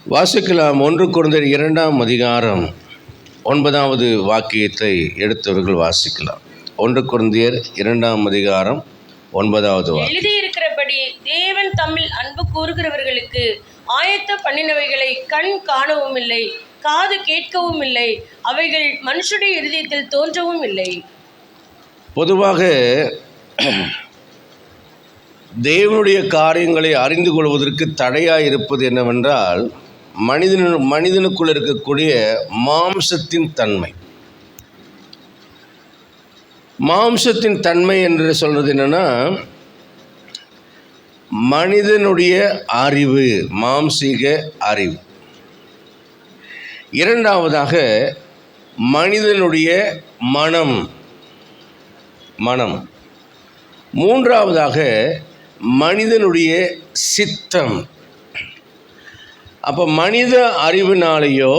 வாசிக்கலாம். 1 கொரிந்தியர் 2ஆம் அதிகாரம் 9வது வாக்கியத்தை எடுத்தவர்கள் வாசிக்கலாம். 1 கொரிந்தியர் 2ஆம் அதிகாரம் 9வது வாக்கியம். எழுதியிருக்கிறபடி தேவன் தம்மில் அன்பு கூறுகிறவர்களுக்கு ஆயத்த பண்ணினவைகளை கண் காணவும் இல்லை, காது கேட்கவும் இல்லை, அவைகள் மனுஷருடைய இருதயத்தில் தோன்றவும் இல்லை. பொதுவாக தேவனுடைய காரியங்களை அறிந்து கொள்வதற்கு தடையாக இருப்பது என்னவென்றால் மனிதனுக்குள் இருக்கக்கூடிய மாம்சத்தின் தன்மை. மாம்சத்தின் தன்மை என்று சொல்றது என்னன்னா, மனிதனுடைய அறிவு, மாம்சீக அறிவு. இரண்டாவதாக மனிதனுடைய மனம். மூன்றாவதாக மனிதனுடைய சித்தம். அப்போ மனித அறிவினாலேயோ,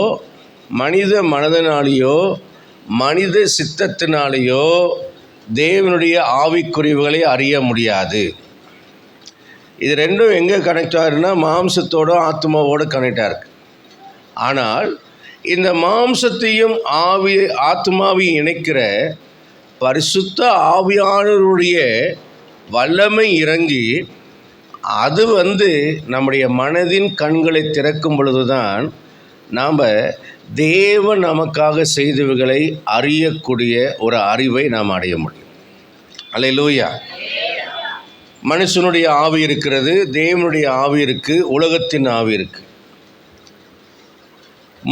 மனித மனதினாலேயோ, மனித சித்தத்தினாலேயோ தேவனுடைய ஆவிக்குறிவுகளை அறிய முடியாது. இது ரெண்டும் எங்கே கனெக்ட் ஆகுதுன்னா, மாம்சத்தோட ஆத்மாவோடு கனெக்ட் ஆகிருக்கு. ஆனால் இந்த மாம்சத்தையும் ஆத்மாவையும் இணைக்கிற பரிசுத்த ஆவியானவருடைய வல்லமை இறங்கி அது நம்முடைய மனதின் கண்களை திறக்கும் பொழுதுதான் நாம் தேவன் நமக்காக செய்தவைகளை அறியக்கூடிய ஒரு அறிவை நாம் அடைய முடியும். அல்லேலூயா. மனுஷனுடைய ஆவி இருக்கிறது, தேவனுடைய ஆவி இருக்குது, உலகத்தின் ஆவி இருக்குது.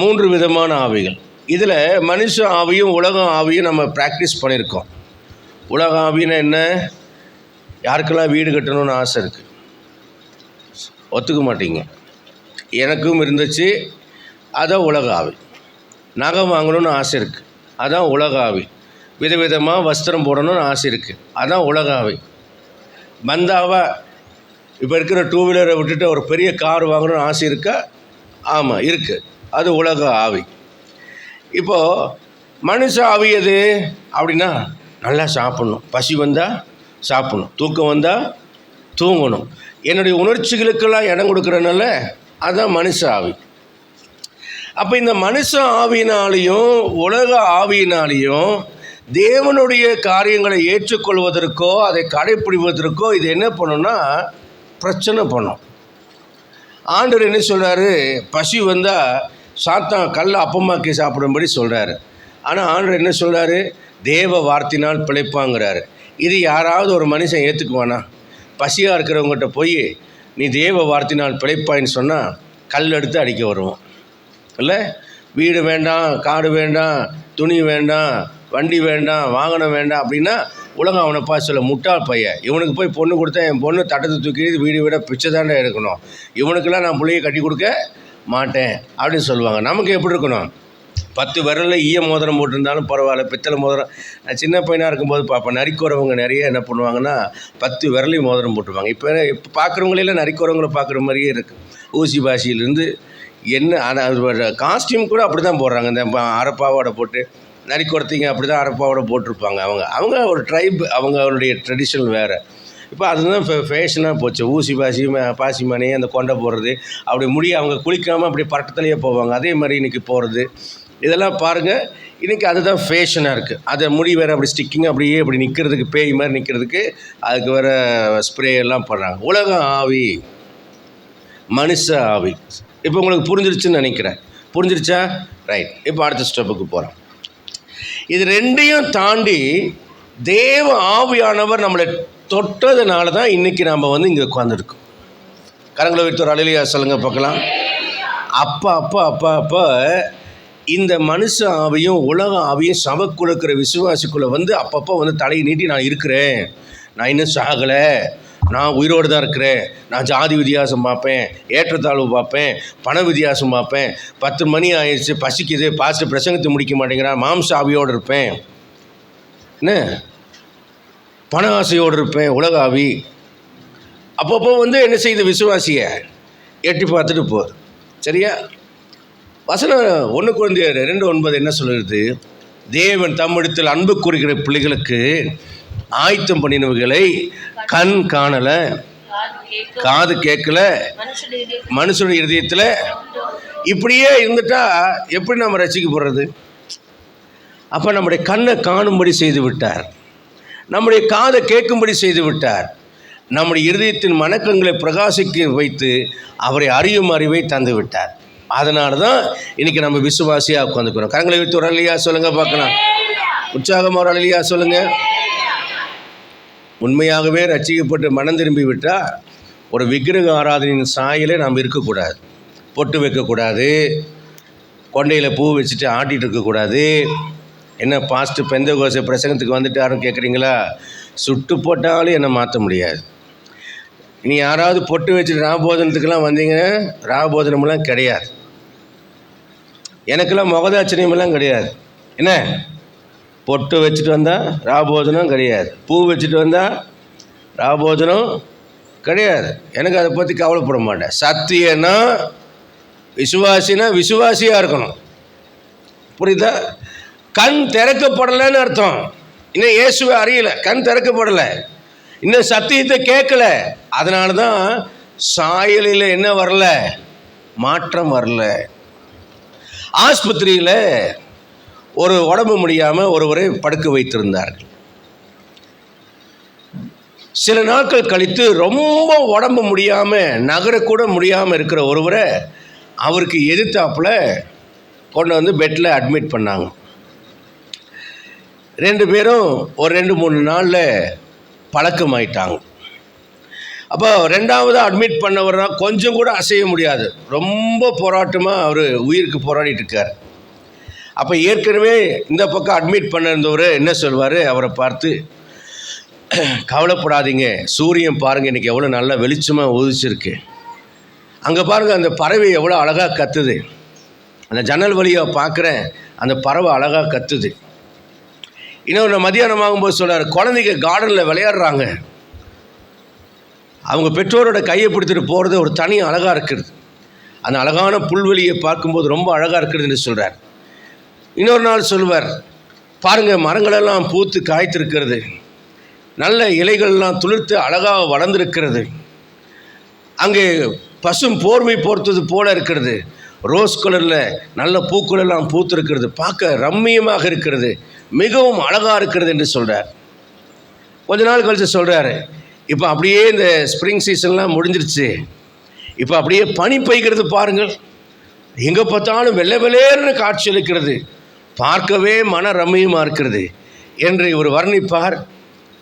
3 விதமான ஆவிகள். இதில் மனுஷ ஆவியும் உலக ஆவியும் நம்ம ப்ராக்டிஸ் பண்ணியிருக்கோம். உலக ஆவின்னா என்ன? யாருக்கெல்லாம் வீடு கட்டணும்னு ஆசை இருக்குது? ஒத்துக்க மாட்டீங்க. எனக்கும் இருந்துச்சு. அதான் உலக ஆவி. நகை வாங்கணும்னு ஆசை இருக்குது, அதான் உலக ஆவி. விதவிதமாக வஸ்திரம் போடணும்னு ஆசை இருக்குது, அதான் உலக ஆவி. பந்தாவா இப்போ இருக்கிற 2 வீலரை விட்டுட்டு ஒரு பெரிய கார் வாங்கணும்னு ஆசை இருக்கா? ஆமாம் இருக்குது, அது உலக ஆவி. இப்போது மனுஷ ஆவி எது அப்படின்னா, நல்லா சாப்பிட்ணும், பசி வந்தால் சாப்பிட்ணும், தூக்கம் வந்தால் தூங்கணும், என்னுடைய உணர்ச்சிகளுக்கெல்லாம் இடம் கொடுக்குறனால அதுதான் மனுஷ ஆவி. அப்போ இந்த மனுஷ ஆவியினாலேயும் உலக ஆவியினாலேயும் தேவனுடைய காரியங்களை ஏற்றுக்கொள்வதற்கோ அதை கடைப்பிடிப்பதற்கோ இது என்ன பண்ணுன்னா பிரச்சனை பண்ணும். ஆண்டவர் என்ன சொல்கிறாரு? பசி வந்தால் சாத்தான் கல்லை அப்பமாக்கி சாப்பிடும்படி சொல்கிறாரு. ஆனால் ஆண்டவர் என்ன சொல்கிறாரு? தேவ வார்த்தையினால் பிழைப்பாங்கிறாரு. இது யாராவது ஒரு மனுஷன் ஏற்றுக்குவானா? பசியாக இருக்கிறவங்ககிட்ட போய் நீ தேவ வார்த்தையினால் பிழைப்பாயின்னு சொன்னால் கல் எடுத்து அடிக்க வருவோம் இல்லை? வீடு வேண்டாம், காடு வேண்டாம், துணி வேண்டாம், வண்டி வேண்டாம், வாகனம் வேண்டாம் அப்படின்னா உலகம் அவனை பார்த்து சொல்ல, முட்டாள் பையன், இவனுக்கு போய் பொண்ணு கொடுத்தா என் பொண்ணு தட்டத்தை தூக்கி வீடு விட பிச்சை தாண்டா எடுக்கணும், இவனுக்கெல்லாம் நான் பிள்ளையை கட்டி கொடுக்க மாட்டேன் அப்படின்னு சொல்லுவாங்க. நமக்கு எப்படி இருக்கணும்? 10 விரலில் ஈய மோதிரம் போட்டிருந்தாலும் பரவாயில்ல, பித்தளை மோதிரம். நான் சின்ன பையனாக இருக்கும்போது பார்ப்பேன், நரிக்குறவங்க நிறைய என்ன பண்ணுவாங்கன்னா 10 விரலையும் மோதிரம் போட்டுருவாங்க. இப்போ பார்க்குறவங்களெல்லாம் நரிக்குறவங்களை பார்க்குற மாதிரியே இருக்குது. ஊசி பாசியிலேருந்து என்ன அது காஸ்டியூம் கூட அப்படி தான் போடுறாங்க. இந்த அரைப்பாவோட போட்டு நரிக்குறத்திங்க அப்படி தான் அரைப்பாவோட போட்டிருப்பாங்க. அவங்க ஒரு ட்ரைப், அவங்களுடைய ட்ரெடிஷனல் வேறு. இப்போ அதுதான் ஃபேஷனாக போச்சு. ஊசி பாசி மணியை அந்த கொண்டை போடுறது, அப்படி முடிய அவங்க குளிக்காமல் அப்படி பட்டத்துலேயே போவாங்க. அதே மாதிரி இன்றைக்கி போகிறது இதெல்லாம் பாருங்கள். இன்றைக்கி அதுதான் ஃபேஷனாக இருக்குது. அதை முடி வேறு அப்படி ஸ்டிக்கிங் அப்படியே அப்படி நிற்கிறதுக்கு, பேய் மாதிரி நிற்கிறதுக்கு அதுக்கு வேறு ஸ்ப்ரே எல்லாம் பண்ணுறாங்க. உலக ஆவி, மனுஷ ஆவி. இப்போ உங்களுக்கு புரிஞ்சிருச்சுன்னு நினைக்கிறேன். புரிஞ்சிருச்சா? ரைட். இப்போ அடுத்த ஸ்டெப்புக்கு போகிறோம். இது ரெண்டையும் தாண்டி தேவ ஆவியானவர் நம்மளை தொட்டதுனால தான் இன்றைக்கி நாம் இங்கே உட்காந்துருக்கோம். கரங்களை வைத்து ஒரு அலையிலையா சொல்லுங்க பார்க்கலாம். அப்போ இந்த மனுஷ ஆவியும் உலக ஆவியும் சபை கொடுக்குற விசுவாசிக்குள்ளே அப்பப்போ தலையை நீட்டி நான் இருக்கிறேன், நான் இன்னும் சாகலை, நான் உயிரோடு தான் இருக்கிறேன், நான் ஜாதி வித்தியாசம் பார்ப்பேன், ஏற்றத்தாழ்வு பார்ப்பேன், பண வித்தியாசம் பார்ப்பேன், 10 மணி ஆயிடுச்சு, பசிக்குது, பாஸ்டர் பிரசங்கத்தை முடிக்க மாட்டேங்கிறான், மாம்ச ஆவியோடு இருப்பேன், என்ன பண ஆசையோடு இருப்பேன், உலக ஆவி. அப்பப்போ என்ன செய்யுது? விசுவாசியை எட்டி பார்த்துட்டு போகுது. சரியா? வசனம் 1 கொரிந்தியர் 2:9 என்ன சொல்லுறது? தேவன் தம்மிடத்தில் அன்பு கூறுகிற பிள்ளைகளுக்கு ஆயத்தம் பண்ணினவைகளை கண் காணலை, காது கேட்கல, மனுஷனுடைய இருதயத்தில். இப்படியே இருந்துட்டா எப்படி நம்ம ரசிக்கப்படுறது? அப்போ நம்முடைய கண்ணை காணும்படி செய்து விட்டார், நம்முடைய காதை கேட்கும்படி செய்து விட்டார், நம்முடைய இருதயத்தின் மனக்கங்களை பிரகாசிக்க வைத்து அவரை அறியும் அறிவை தந்து விட்டார். அதனால தான் இன்றைக்கி நம்ம விசுவாசியாக உட்காந்துக்கிறோம். கரங்களை வைத்து ஒரு அல்லையா சொல்லுங்கள் பார்க்கலாம். உற்சாகமாக ஒரு அல்லையா சொல்லுங்கள். உண்மையாகவே ரட்சிக்கப்பட்டு மனம் திரும்பி விட்டால் ஒரு விக்கிரக ஆராதனையின் சாயலே நாம் இருக்கக்கூடாது. பொட்டு வைக்கக்கூடாது, கொண்டையில் பூ வச்சுட்டு ஆட்டிகிட்டு இருக்கக்கூடாது. என்ன பாஸ்ட்டு பெந்தகோஸ்தே பிரசங்கத்துக்கு வந்துட்டாருன்னு கேட்குறீங்களா? சுட்டு போட்டாலும் என்னை மாற்ற முடியாது. இனி யாராவது பொட்டு வச்சுட்டு ராபோதனத்துக்கெல்லாம் வந்தீங்க, ராபோதனமெல்லாம் கிடையாது. எனக்கெல்லாம் முகதாச்சரியமெல்லாம் கிடையாது. என்ன பொட்டு வச்சுட்டு வந்தால் ராபோதனம் கிடையாது, பூ வச்சுட்டு வந்தால் ராபோதனம் கிடையாது. எனக்கு அதை பற்றி கவலைப்பட மாட்டேன். சத்தியன்னா விசுவாசினா விசுவாசியாக இருக்கணும். புரியுதா? கண் திறக்கப்படலைன்னு அர்த்தம். இன்னும் இயேசுவை அறியலை, கண் திறக்கப்படலை, இன்னும் சத்தியத்தை கேட்கல. அதனால தான் சாயலில் என்ன வரல, மாற்றம் வரல. ஆஸ்பத்திரியில் ஒரு உடம்பு முடியாமல் ஒருவரை படுக்க வைத்திருந்தார்கள். சில நாட்கள் கழித்து ரொம்ப உடம்பு முடியாமல் நகரக்கூட முடியாமல் இருக்கிற ஒருவரை அவருக்கு எதிர்த்தாப்பில் கொண்டு வந்து பெட்டில் அட்மிட் பண்ணாங்க. 2 பேரும் ஒரு 2-3 நாளில் பழக்கமாயிட்டாங்க. அப்போ 2வது அட்மிட் பண்ணவர்னா கொஞ்சம் கூட அசைய முடியாது, ரொம்ப போராட்டமாக அவர் உயிருக்கு போராடிட்டு இருக்கார். அப்போ ஏற்கனவே இந்த பக்கம் அட்மிட் பண்ணிருந்தவர் என்ன சொல்வார், அவரை பார்த்து, கவலைப்படாதீங்க, சூரியன் பாருங்கள் இன்றைக்கி எவ்வளோ நல்லா வெளிச்சமாக உதிச்சிருக்கு, அங்கே பாருங்கள் அந்த பறவை எவ்வளோ அழகாக கத்துது, அந்த ஜன்னல் வழியாக பார்க்குறேன் அந்த பறவை அழகாக கத்துது. இன்னொன்று மதியானம் ஆகும்போது சொல்கிறார், குழந்தைங்க கார்டனில் விளையாடுறாங்க, அவங்க பெற்றோரோட கையை பிடித்துட்டு போகிறது ஒரு தனி அழகாக இருக்கிறது, அந்த அழகான புல்வெளியை பார்க்கும்போது ரொம்ப அழகாக இருக்கிறதுன்னு சொல்கிறார். இன்னொரு நாள் சொல்வார், பாருங்கள் மரங்களெல்லாம் பூத்து காய்த்திருக்கிறது, நல்ல இலைகள்லாம் துளிர்த்து அழகாக வளர்ந்துருக்கிறது, அங்கே பசும் போர்வை போர்த்தது போல இருக்கிறது, ரோஸ் கலரில் நல்ல பூக்களெல்லாம் பூத்திருக்கிறது, பார்க்க ரம்மியமாக இருக்கிறது, மிகவும் அழகாக இருக்கிறது என்று சொல்கிறார். கொஞ்ச நாள் கழித்து சொல்கிறாரு, இப்போ அப்படியே இந்த ஸ்ப்ரிங் சீசன்லாம் முடிஞ்சிருச்சு, இப்போ அப்படியே பனி பெய்கிறது பாருங்கள், எங்கே பார்த்தாலும் வெள்ளை வெள்ளேர்னு காட்சி அளிக்கிறது, பார்க்கவே மன ரம்மியமாக இருக்கிறது என்று இவர் வர்ணிப்பார்.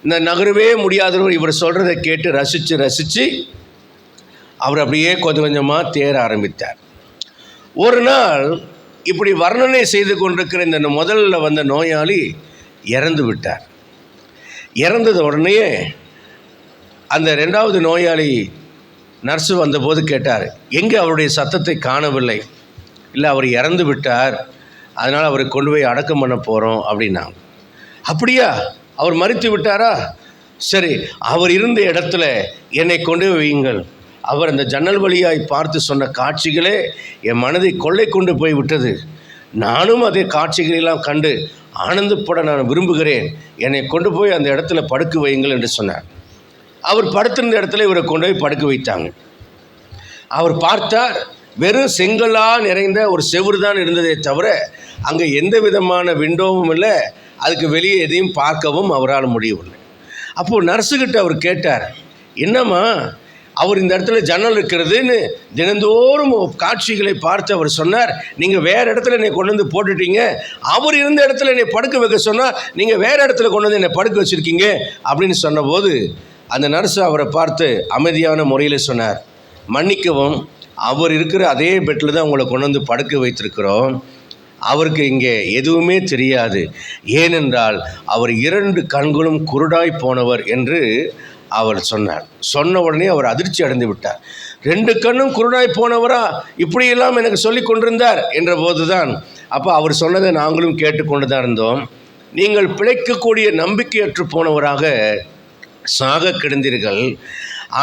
இந்த நகரவே முடியாதவர் இவர் சொல்கிறத கேட்டு ரசித்து அவர் அப்படியே கொஞ்சம் கொஞ்சமாக தேர ஆரம்பித்தார். ஒரு நாள் இப்படி வர்ணனை செய்து கொண்டிருக்கிற இந்த முதல்ல வந்த நோயாளி இறந்து விட்டார். இறந்தது உடனே அந்த 2வது நோயாளி நர்ஸு வந்தபோது கேட்டார், எங்கே அவருடைய சத்தத்தை காணவில்லை, இல்லை அவர் இறந்து விட்டார், அதனால் அவரை கொண்டு போய் அடக்கம் பண்ண போகிறோம் அப்படின்னாங்க. அப்படியா, அவர் மரித்து விட்டாரா? சரி, அவர் இருந்த இடத்துல என்னை கொண்டு வையுங்கள். அவர் அந்த ஜன்னல் வழியாய் பார்த்து சொன்ன காட்சிகளே என் மனதை கொள்ளை கொண்டு போய் விட்டது, நானும் அதே காட்சிகளெல்லாம் கண்டு ஆனந்தப்பட நான் விரும்புகிறேன், என்னை கொண்டு போய் அந்த இடத்துல படுக்க வையுங்கள் என்று சொன்னார். அவர் படுத்திருந்த இடத்துல இவரை கொண்டு போய் படுக்க வைத்தாங்க. அவர் பார்த்தார், வெறும் செங்கலாக நிறைந்த ஒரு செவுறு தான் இருந்ததே தவிர அங்கே எந்த விதமான விண்டோவும் இல்லை, அதுக்கு வெளியே எதையும் பார்க்கவும் அவரால் முடியவில்லை. அப்போது நர்ஸுக்கிட்ட அவர் கேட்டார், என்னம்மா அவர் இந்த இடத்துல ஜன்னல் இருக்கிறதுன்னு தினந்தோறும் காட்சிகளை பார்த்து அவர் சொன்னார், நீங்கள் வேறு இடத்துல என்னை கொண்டு வந்து போட்டுட்டீங்க, அவர் இருந்த இடத்துல என்னை படுக்க வைக்க சொன்னால் நீங்கள் வேறு இடத்துல கொண்டு வந்து என்னை படுக்க வச்சுருக்கீங்க அப்படின்னு சொன்னபோது அந்த நர்ஸு அவரை பார்த்து அமைதியான முறையில் சொன்னார், மன்னிக்கவும், அவர் இருக்கிற அதே பெட்டில் தான் உங்களை கொண்டு வந்து படுக்க வைத்திருக்கிறோம், அவருக்கு இங்கே எதுவுமே தெரியாது, ஏனென்றால் அவர் 2 கண்களும் குருடாய் போனவர் என்று அவர் சொன்னார். சொன்ன உடனே அவர் அதிர்ச்சி அடைந்து விட்டார். 2 கண்ணும் குருடாய் போனவரா, இப்படியெல்லாம் எனக்கு சொல்லி கொண்டிருந்தார் என்ற போது தான் அப்போ அவர் சொன்னதை நாங்களும் கேட்டுக்கொண்டு தான் இருந்தோம், நீங்கள் பிழைக்கக்கூடிய நம்பிக்கையற்று போனவராக சாக கிடந்தீர்கள்,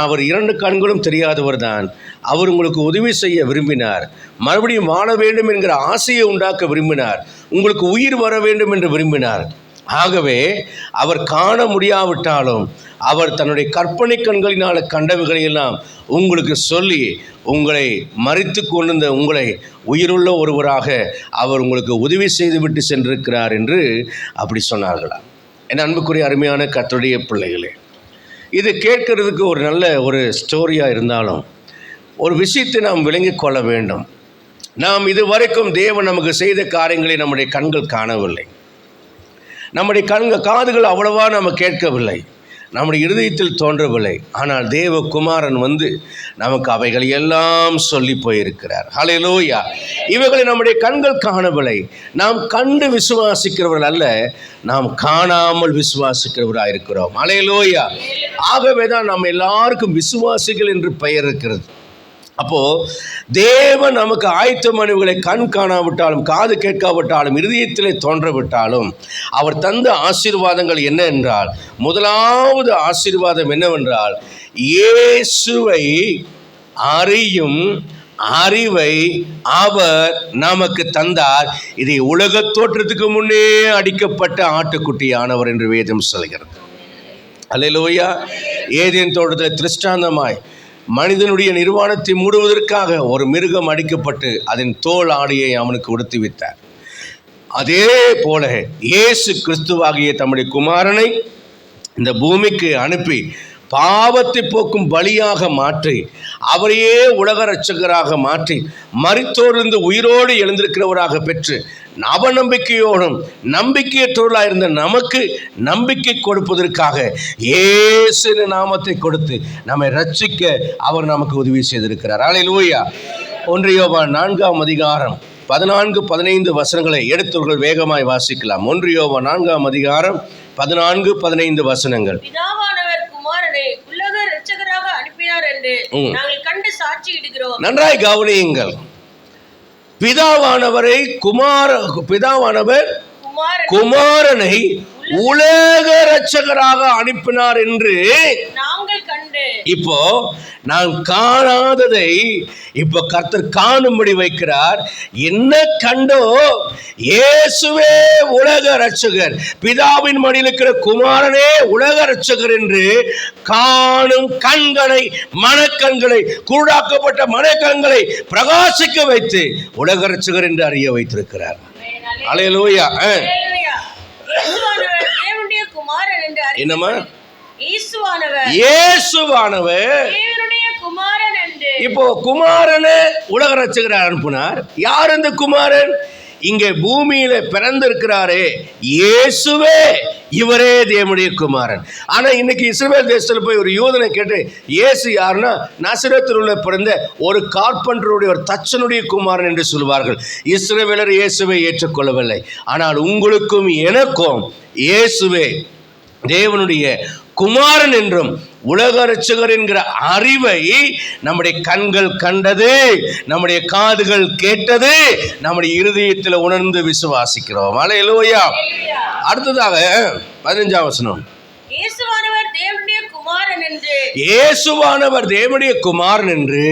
அவர் 2 கண்களும் தெரியாதவர் தான், அவர் உங்களுக்கு உதவி செய்ய விரும்பினார், மறுபடியும் வாழ வேண்டும் என்கிற ஆசையை உண்டாக்க விரும்பினார், உங்களுக்கு உயிர் வர வேண்டும் என்று விரும்பினார். ஆகவே அவர் காண முடியாவிட்டாலும் அவர் தன்னுடைய கற்பனை கண்களினால் கண்டவைகளையெல்லாம் உங்களுக்கு சொல்லி உங்களை மரித்து கொண்டிருந்த உங்களை உயிருள்ள ஒருவராக அவர் உங்களுக்கு உதவி செய்துவிட்டு சென்றிருக்கிறார் என்று அப்படி சொன்னார்களா. என் அன்புக்குரிய அருமையான கர்த்தருடைய பிள்ளைகளே, இது கேட்கறதுக்கு ஒரு நல்ல ஒரு ஸ்டோரியாக இருந்தாலும் ஒரு விஷயத்தை நாம் விளங்கிக் கொள்ள வேண்டும். நாம் இதுவரைக்கும் தேவன் நமக்கு செய்த காரியங்களை நம்முடைய கண்கள் காணவில்லை, நம்முடைய காதுகள் அவ்வளவா நம்ம கேட்கவில்லை, நம்முடைய இருதயத்தில் தோன்றவில்லை. ஆனால் தேவகுமாரன் வந்து நமக்கு அவைகளை எல்லாம் சொல்லி போயிருக்கிறார். ஹல்லேலூயா. இவைகளை நம்முடைய கண்கள் காணவில்லை. நாம் கண்டு விசுவாசிக்கிறவர்கள் அல்ல, நாம் காணாமல் விசுவாசிக்கிறவராக இருக்கிறோம். ஹல்லேலூயா. ஆகவே தான் நம்ம எல்லாருக்கும் விசுவாசிகள் என்று பெயர் இருக்கிறது. அப்போது தேவன் நமக்கு ஆயத்தமானவர்களை கண் காணாவிட்டாலும் காது கேட்காவிட்டாலும் இருதயத்திலே தோன்றவிட்டாலும் அவர் தந்த ஆசீர்வாதங்கள் என்ன என்றால், முதலாவது ஆசீர்வாதம் என்னவென்றால், இயேசுவை அறியும் அறிவை அவர் நமக்கு தந்தார். இதை உலக தோற்றத்துக்கு முன்னே அடிக்கப்பட்ட ஆட்டுக்குட்டியானவர் என்று வேதம் சொல்கிறது. அல்லேலூயா. ஏதேன் தோட்டத்தில் திருஷ்டாந்தமாய் மனிதனுடைய நிர்வாணத்தை மூடுவதற்காக ஒரு மிருகம் அடிக்கப்பட்டு அதன் தோல் ஆடையை அவனுக்கு உடுத்தி வைத்தார். அதே போல இயேசு கிறிஸ்துவாகிய தம்முடைய குமாரனை இந்த பூமிக்கு அனுப்பி பாவத்தை போக்கும் பலியாக மாற்றி அவரையே உலக இரட்சகராக மாற்றி மரித்தோரிலிருந்து உயிரோடு எழுந்திருக்கிறவராக பெற்று அவநம்பிக்கையோடும் நம்பிக்கையற்றவர்களாக இருந்த நமக்கு நம்பிக்கை கொடுப்பதற்காக இயேசு நாமத்தை கொடுத்து நம்மை ரட்சிக்க அவர் நமக்கு உதவி செய்திருக்கிறார். அல்லேலூயா. 1 யோவான் 4ஆம் அதிகாரம் 14-15 வசனங்களை எடுத்தவர்கள் வேகமாய் வாசிக்கலாம். 1 யோவான் 4ஆம் அதிகாரம் 14-15 வசனங்கள். பிதாவானவர் குமாரனை உலக இரட்சகராக அனுப்பினார் என்று நாங்கள் கண்டு சாட்சியிடுகிறோம். நன்றாய் கவனியுங்கள். பிதாவானவர் குமாரனை உலக இரட்சகராக அனுப்பினார் என்று நாங்கள் கண்டு, இப்போ நான் காணாததை இப்போ கர்த்தர் காணும்படி வைக்கிறார். என்ன கண்டோ? இயேசுவே உலக இரட்சகர், பிதாவின் மடியில் இருக்கிற குமாரனே உலக இரட்சகர் என்று காணும் கண்களை, மனக்கண்களை, குருடாக்கப்பட்ட மனக்கண்களை பிரகாசிக்க வைத்து உலக இரட்சகர் என்று அறிய வைத்திருக்கிறார். அல்லேலூயா. தேவனுடைய குமாரன் என்று என்னமா? இயேசுவானவர் தேவனுடைய குமாரன் என்று. இப்போ குமாரனை உலக இரட்சகர் அனுப்பினார். யார் அந்த குமாரன்? இங்கே பூமியில பிறந்திருக்கிறாரே இயேசுவே, இவரே தேவனுடைய குமாரன். ஆனா இன்னைக்கு இஸ்ரவேல் தேசத்துல போய் ஒரு யூதனை கேட்டு இயேசு யாருன்னா நசரேத்தில் உள்ள பிறந்த ஒரு கார்பெண்டருடைய ஒரு தச்சனுடைய குமாரன் என்று சொல்வார்கள். இஸ்ரவேலர் இயேசுவை ஏற்றுக்கொள்ளவில்லை. ஆனால் உங்களுக்கும் எனக்கும் இயேசுவே தேவனுடைய குமாரன் என்றும் உலக இரட்சகர் என்கிற அறிவை நம்முடைய கண்கள் கண்டது, நம்முடைய காதுகள் கேட்டது, நம்முடைய இருதயத்தில் உணர்ந்து விசுவாசிக்கிறோம். அல்லேலூயா. அடுத்ததாக 15ஆம் வசனம். இயேசுவானவர் தேவனுடைய குமாரன் என்று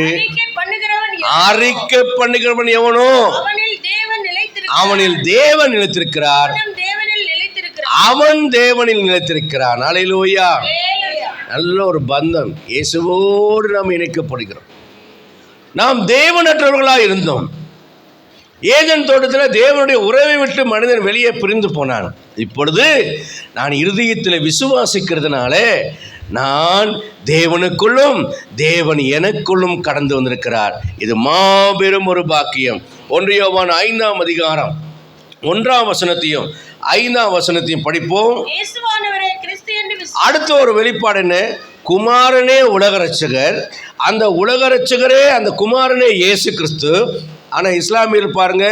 அறிக்கை பண்ணுகிறவன் எவனோ அவனில் தேவன் நிலைத்திருக்கிறார், அவன் தேவனில் நிலைத்திருக்கிறான். அல்லேலூயா. நல்ல ஒரு பந்தம். இயேசுவோடு நாம் இணைக்கப்படுகிறோம். நாம் தேவனற்றவர்களாக இருந்தோம். ஏதேன் தோட்டத்தில் தேவனுடைய உறவை விட்டு மனிதன் வெளியே பிரிந்து போனான். இப்பொழுது நான் இருதயத்தில் விசுவாசிக்கிறதுனால நான் தேவனுக்குள்ளும் தேவன் எனக்குள்ளும் கடந்து வந்திருக்கிறார். இது மாபெரும் ஒரு பாக்கியம். 1 யோவான் 5ஆம் அதிகாரம் 1ஆம் வசனத்தையும் 5ஆம் வசனத்தையும் படிப்போம். அடுத்த ஒரு வெளிப்பாடு என்ன? குமாரனே உலக இரட்சகர், அந்த உலக இரட்சகரே அந்த குமாரனே இயேசு கிறிஸ்து. ஆனால் இஸ்லாமியில் பாருங்க,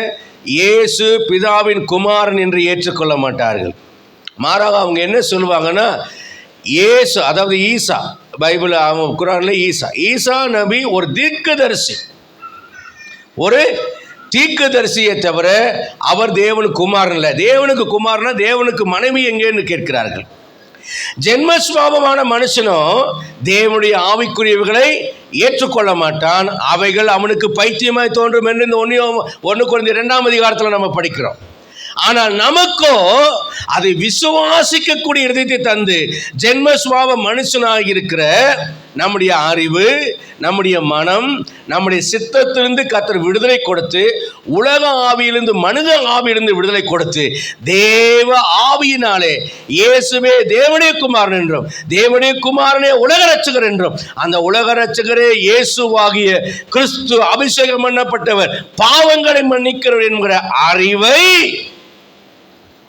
இயேசு பிதாவின் குமாரன் என்று ஏற்றுக்கொள்ள மாட்டார்கள். மாறாக அவங்க என்ன சொல்லுவாங்கன்னா, இயேசு அதாவது ஈசா, பைபிள் குரான்ல ஈசா நபி ஒரு தீர்க்கதரிசி, ஒரு தீர்க்கதரிசியை தவிர அவர் தேவனுக்கு குமாரன் இல்லை. தேவனுக்கு குமாரனா தேவனுக்கு மனைவி எங்கேன்னு கேட்கிறார்கள். ஜென்மஸ்வாபமான மனுஷனும் தேவனுடைய ஆவிக்குரியவைகளை ஏற்றுக்கொள்ள மாட்டான். அவைகள் அவனுக்கு பைத்தியமாய் தோன்றும் என்று இந்த 1 கொரிந்தியர் 2ஆம் அதிகாரத்தில் நம்ம படிக்கிறோம். ஆனால் நமக்கோ அதை விசுவாசிக்கக்கூடிய இருதயத்தை தந்து ஜென்ம சுபாவ மனுஷனாக இருக்கிற நம்முடைய அறிவு, நம்முடைய மனம், நம்முடைய சித்தத்திலிருந்து கர்த்தர் விடுதலை கொடுத்து, உலக ஆவியிலிருந்து மனித ஆவியிலிருந்து விடுதலை கொடுத்து, தேவ ஆவியினாலே இயேசுவே தேவனுடைய குமாரன் என்றும் தேவனுடைய குமாரனே உலக ரட்சகர் என்றும் அந்த உலக ரட்சகரே இயேசுவாகிய கிறிஸ்து அபிஷேகம் பண்ணப்பட்டவர், பாவங்களை மன்னிக்கிறவர் என்கிற அறிவை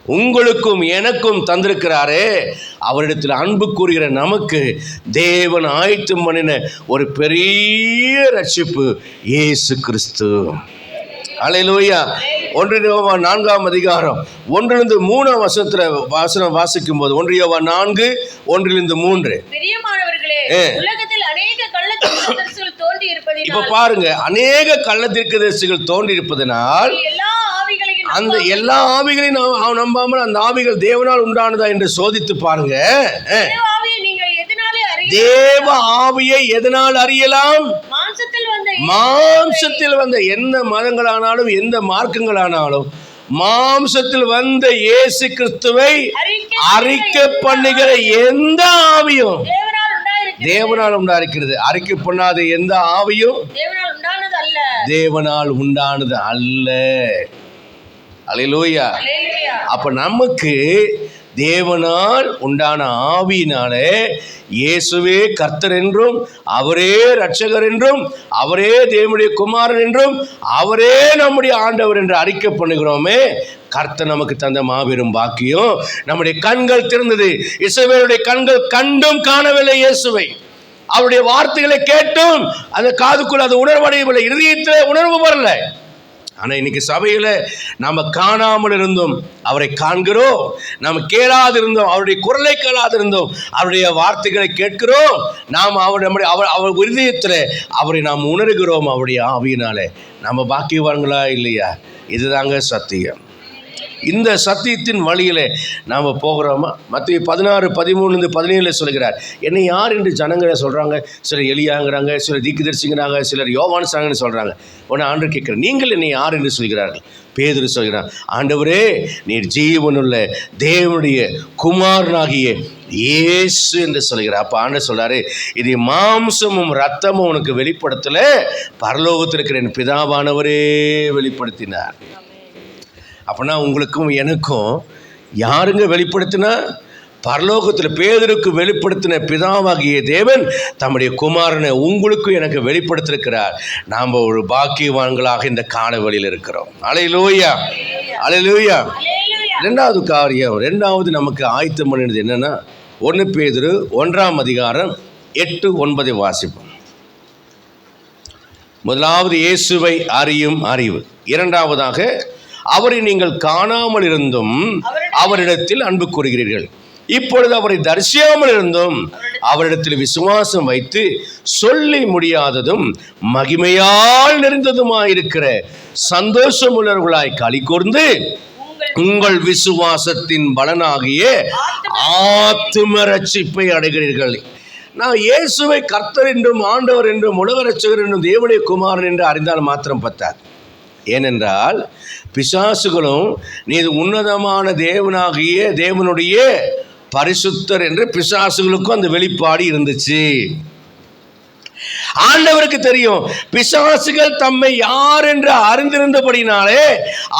உங்களுக்கும் எனக்கும் தந்திருக்கிறாரே. அவரிடத்தில் அன்பு கூறுகிற நமக்கு தேவன் ஆயத்தம் பண்ணின ஒரு பெரிய ரட்சிப்பு இயேசு கிறிஸ்து. அல்லேலூயா. 1 யோவான் 4ஆம் அதிகாரம் 1-3 வசனம் வாசிக்கும் போது 1 யோவான் 4 1-3. பிரியமானவர்களே, உலகத்தில் அநேக கள்ளத்தீர்க்கதரிசிகள் தோன்றி இருப்பதினால், இப்ப பாருங்க, அநேக கள்ளத்தீர்க்கதரிசிகள் தோன்றி இருப்பதனால் அந்த எல்லா ஆவிகளையும் நம்பாமல் அந்த ஆவிகள் தேவனால் உண்டானதா என்று சோதித்து பாருங்க. தேவ ஆவியை எதனால் அறியலாம்? மாம்சத்தில் வந்த எந்த மதங்களானாலும் எந்த மார்க்கங்களானாலும் மாம்சத்தில் வந்த இயேசு கிறிஸ்துவை அறிக்கை பண்ணுகிற எந்த ஆவியும் தேவனால் உண்டாயிருக்கிறது. அறிக்கை பண்ணாத எந்த ஆவியும் தேவனால் உண்டானது அல்ல. அல்லேலூயா. அப்ப நமக்கு தேவனால் உண்டான ஆவியினாலே இயேசுவே கர்த்தர் என்றும் அவரே இரட்சகர் என்றும் அவரே தேவனுடைய குமாரன் என்றும் அவரே நம்முடைய ஆண்டவர் என்று அறிக்கை பண்ணுகிறோமே, கர்த்தர் நமக்கு தந்த மாபெரும் பாக்கியம். நம்முடைய கண்கள் திறந்தது. இஸ்ரவேலுடைய கண்கள் கண்டும் காணவில்லை இயேசுவை, அவருடைய வார்த்தைகளை கேட்டும் அந்த காதுக்குள் அது உணர்வடையவில்லை, இருதயத்தில் உணர்வு வரல. ஆனால் இன்னைக்கு சபையில் நாம் காணாமல் இருந்தோம் அவரை காண்கிறோம், நாம் கேளாதிருந்தோம் அவருடைய குரலை கேளாதிருந்தோம் அவருடைய வார்த்தைகளை கேட்கிறோம். நாம் அவர் இருதயத்தில் அவரை நாம் உணர்கிறோம் அவருடைய ஆவியினாலே. நம்ம பாக்கியவான்களா இல்லையா? இதுதாங்க சத்தியம். இந்த சத்தியத்தின் வழியிலே நாம் போகிறோமா? மத்திய 16:13-17 சொல்கிறார், என்னை யார் என்று ஜனங்களை சொல்கிறாங்க. சிலர் எலியாங்கிறாங்க, சிலர் தீர்க்கதரிசிங்கிறாங்க, சிலர் யோவான் சாங்கன்னு சொல்கிறாங்க. உடனே ஆண்டவர் கேட்குறார், நீங்கள் என்னை யார் என்று சொல்கிறார்கள்? பேதுரு சொல்கிறார், ஆண்டவரே நீர் ஜீவனுள்ள தேவனுடைய குமாரனாகிய இயேசு என்று சொல்கிறார். அப்போ ஆண்டவர் சொல்கிறாரு, இது மாம்சமும் ரத்தமும் உனக்கு வெளிப்படுத்தல, பரலோகத்தில் இருக்கிற என் பிதாவானவரே வெளிப்படுத்தினார். அப்படின்னா உங்களுக்கும் எனக்கும் யாருங்க வெளிப்படுத்தினா? பரலோகத்தில் பேதுருக்கு வெளிப்படுத்தின பிதாவாகிய தேவன் தம்முடைய குமாரனை உங்களுக்கும் எனக்கு வெளிப்படுத்திருக்கிறார். நாம் ஒரு பாக்கியவான்களாக இந்த காணவெளியில் இருக்கிறோம். அல்லேலூயா, அல்லேலூயா. ரெண்டாவது காரியம், ரெண்டாவது நமக்கு ஆயத்தம் பண்ணினது என்னன்னா, 1 பேதுரு 1ஆம் அதிகாரம் 8-9 வாசிப்போம். முதலாவது இயேசுவை அறியும் அறிவு, இரண்டாவதாக அவரை நீங்கள் காணாமல் இருந்தும் அவரிடத்தில் அன்பு கூறுகிறீர்கள், இப்பொழுது அவரை தரிசியாமல் இருந்தும் அவரிடத்தில் விசுவாசம் வைத்து சொல்லி முடியாததும் மகிமையால் நிறைந்ததுமாயிருக்கிற சந்தோஷமுள்ளவர்களாய் களி கூர்ந்து உங்கள் விசுவாசத்தின் பலனாகிய ஆத்தும ரட்சிப்பை அடைகிறீர்கள். நான் இயேசுவை கர்த்தர் என்றும் ஆண்டவர் என்றும் உலக ரட்சகர் என்றும் தேவனுடைய குமாரன் என்று அறிந்தால் மாத்திரம் பத்தாது. ஏனென்றால் பிசாசுகளும் நீது உன்னதமான தேவனாகிய தேவனுடைய பரிசுத்தர் என்று பிசாசுகளுக்கும் அந்த வெளிப்பாடு இருந்துச்சு. ஆண்டவருக்கு தெரியும் பிசாசுகள் தம்மை யார் என்று அறிந்திருந்தபடினாலே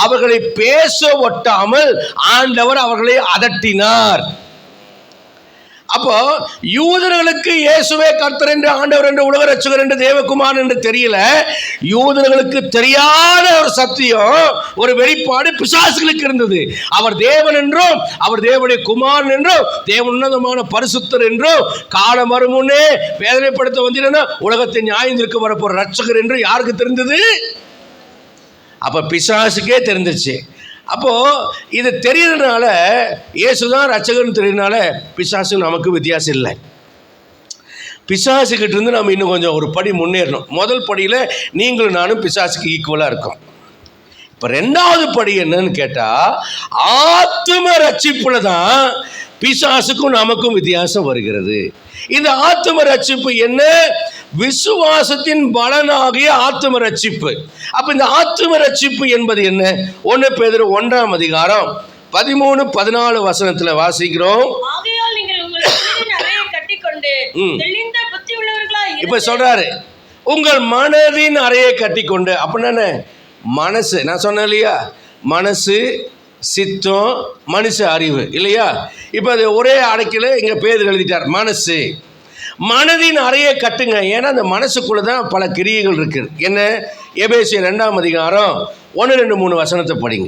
அவர்களை பேச ஒட்டாமல் ஆண்டவர் அவர்களை அதட்டினார். அப்போ யூதர்களுக்கு இயேசுவே கர்த்தர் என்று ஆண்டவர் என்று உலக ரட்சகர் என்று தேவகுமாரன் என்று தெரியல. யூதர்களுக்கு தெரியாத ஒரு சத்தியம், ஒரு வெளிப்பாடு பிசாசுகளுக்கு இருந்தது. அவர் தேவன் என்றும் அவர் தேவனுடைய குமாரன் என்றும் தேவ உன்னதமான பரிசுத்தர் என்றும் காலம் வரும் முன்னே வேதனைப்படுத்த வந்தீங்கன்னா உலகத்தை நியாயத்திற்கு வரப்போற ரட்சகர் என்று யாருக்கு தெரிந்தது? அப்ப பிசாசுக்கே தெரிந்துச்சு. அப்போது இது தெரியறதுனால, இயேசுதான் ரட்சகர்னு தெரியறதுனால பிசாசு நமக்கு வித்தியாசம் இல்லை. பிசாசுக்கிட்ட இருந்து நம்ம இன்னும் கொஞ்சம் ஒரு படி முன்னேறணும். முதல் படியில் நீங்களும் நானும் பிசாசுக்கு ஈக்குவலாக இருக்கோம். இப்போ ரெண்டாவது படி என்னன்னு கேட்டால், ஆத்தும ரட்சிப்புல தான் பிசாசுக்கும் நமக்கும் வித்தியாசம் வருகிறது. இந்த ஆத்தும ரட்சிப்பு என்ன? விசுவாசத்தின் பலனாகிய ஆத்தும ரட்சிப்பு. அப்ப இந்த ஆத்தும ரட்சிப்பு என்பது என்ன? 1 பேதுரு 1:13-14 வாசிக்கிறோம். ஆகையால் நீங்கள் உங்கள் மனதின் அறையை கட்டிக்கொண்டு தெளிந்த புத்தி உள்ளவர்களாய் இப்ப சொல்றாரு, உங்கள் மனதின் அறையை கட்டிக்கொண்டு. அப்படின்னா மனசு, நான் சொன்னேன் இல்லையா, மனசு, சித்தம், மனுஷ அறிவு இல்லையா? இப்போ அது ஒரே அடைக்கல இங்கே பேர் எழுதிட்டார். மனதின் அறையை கட்டுங்க. ஏன்னா அந்த மனசுக்குள்ளே தான் பல கிரியைகள் இருக்குது. என்ன? எபேசியர் 2:1-3 படிங்க.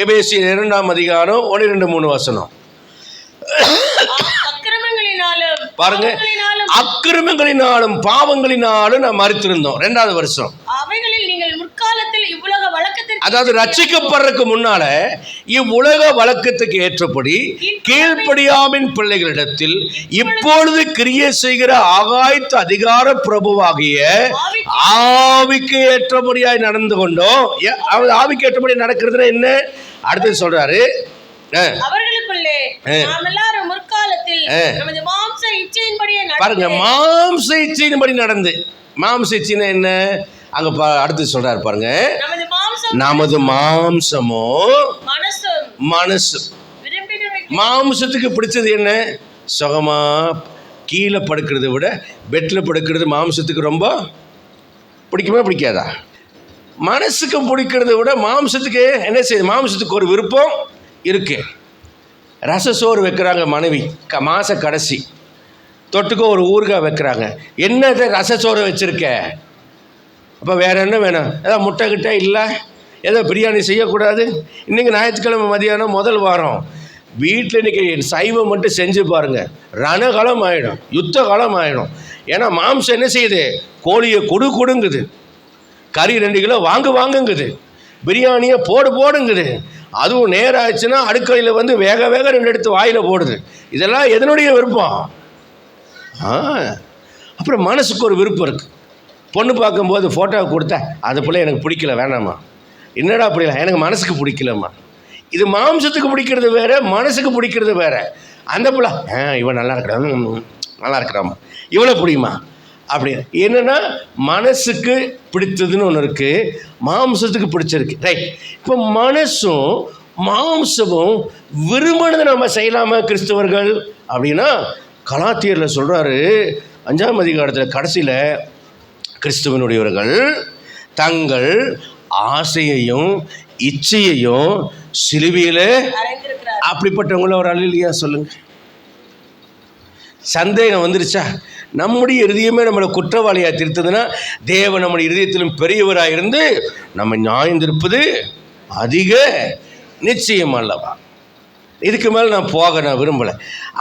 எபேசியர் 2:1-3 பாருங்க. அக்கிரமங்களினாலும் பாவங்களினாலும் நாம் மரித்திருந்தோம். 2வது வருஷம். அவைகளில் நீங்கள் முற்காலத்தில் இவ்வுலக வழக்கத்திற்கு, அதாவது ரட்சிக்கப்படுறதுக்கு முன்னால இவ்வுலக வழக்கத்துக்கு ஏற்றபடி கீழ்ப்படியாமின் பிள்ளைகளிடத்தில் இப்பொழுது கிரியை செய்கிற ஆகாய்த்த அதிகார பிரபுவாகிய ஆவிக்கு ஏற்றபடியாய் நடந்து கொண்டோம். ஆவிக்கு ஏற்றபடி நடக்கிறதுனா என்ன? அடுத்து சொல்றாரு, அவர்களுக்குள்ளே நாம் எல்லாரும் முற்காலத்தில் நமது மாம்ச இச்சையின்படியே பாருங்க, மாம்ச இச்சையின்படி நடந்து. மாம்ச இச்சைனா என்ன? அங்க அடுத்து சொல்றாரு பாருங்க, நமது மாம்சமோ மனசு. மாம்சத்துக்கு பிடிச்சது என்ன? சுகமா கீழே படுக்கிறத விட பெட்டில் படுக்கிறது மாம்சத்துக்கு ரொம்ப பிடிக்குமா பிடிக்காதா? மனசுக்கு பிடிக்கிறத விட மாம்சத்துக்கு என்ன செய்யுது? மாம்சத்துக்கு ஒரு விருப்பம் இருக்கு. ரசசோறு வைக்கிறாங்க மனைவி, மாத கடைசி தொட்டுக்கோ ஒரு ஊறுகாய் வைக்கிறாங்க. என்னதை ரசசோறு வச்சுருக்க? அப்போ வேறு என்ன வேணும்? ஏதோ முட்டை கிட்ட இல்லை, ஏதோ பிரியாணி செய்யக்கூடாது. இன்றைக்கி ஞாயிற்றுக்கிழமை மதியானம் முதல் வாரம் வீட்டில் இன்றைக்கி சைவம் மட்டும் செஞ்சு பாருங்கள், ரணகாலம் ஆகிடும், யுத்த காலம் ஆகிடும். ஏன்னா மாம்சம் என்ன செய்யுது? கோழியை கொடுங்குது, கறி 2 கிலோ வாங்குங்குது, பிரியாணியை போடுங்குது. அதுவும் நேரம் ஆச்சுன்னா அடுக்கலையில் வந்து வேக 2 எடுத்து வாயில் போடுது. இதெல்லாம் எதனுடைய விருப்பம்? அப்புறம் மனசுக்கு ஒரு விருப்பம் இருக்குது. பொண்ணு பார்க்கும்போது ஃபோட்டோவை கொடுத்தா அது போல் எனக்கு பிடிக்கல, வேணாம்மா. என்னடா அப்படிலாம்? எனக்கு மனசுக்கு பிடிக்கலம்மா. இது மாம்சத்துக்கு பிடிக்கிறது வேறு, மனசுக்கு பிடிக்கிறது வேறு. அந்த பிள்ளை இவன் நல்லா இருக்கிறாம்மா, இவனை பிடிக்குமா அப்படி. என்னென்னா மனசுக்கு பிடித்ததுன்னு ஒன்று இருக்குது, மாம்சத்துக்கு பிடிச்சிருக்கு. ரைட். இப்போ மனசும் மாம்சமும் விரும்பினதை நம்ம செய்யலாமா கிறிஸ்தவர்கள் அப்படின்னா? கலாத்தியரில் சொல்கிறாரு 5ஆம் அதிகாரத்தில் கடைசியில், கிறிஸ்துவனுடையவர்கள் தங்கள் ஆசையையும் இச்சையையும் சிலுவையில் அப்படிப்பட்டவங்கள ஒரு அல்லேலூயா சொல்லுங்க. சந்தேகம் வந்துருச்சா? நம்முடைய இருதயமே நம்மளை குற்றவாளியாக திருத்ததுன்னா தேவன் நம்முடைய இருதயத்திலும் பெரியவராக இருந்து நம்ம நியாயந்திருப்பது அதிக நிச்சயம் அல்லவா? இதுக்கு மேலே நான் விரும்பலை.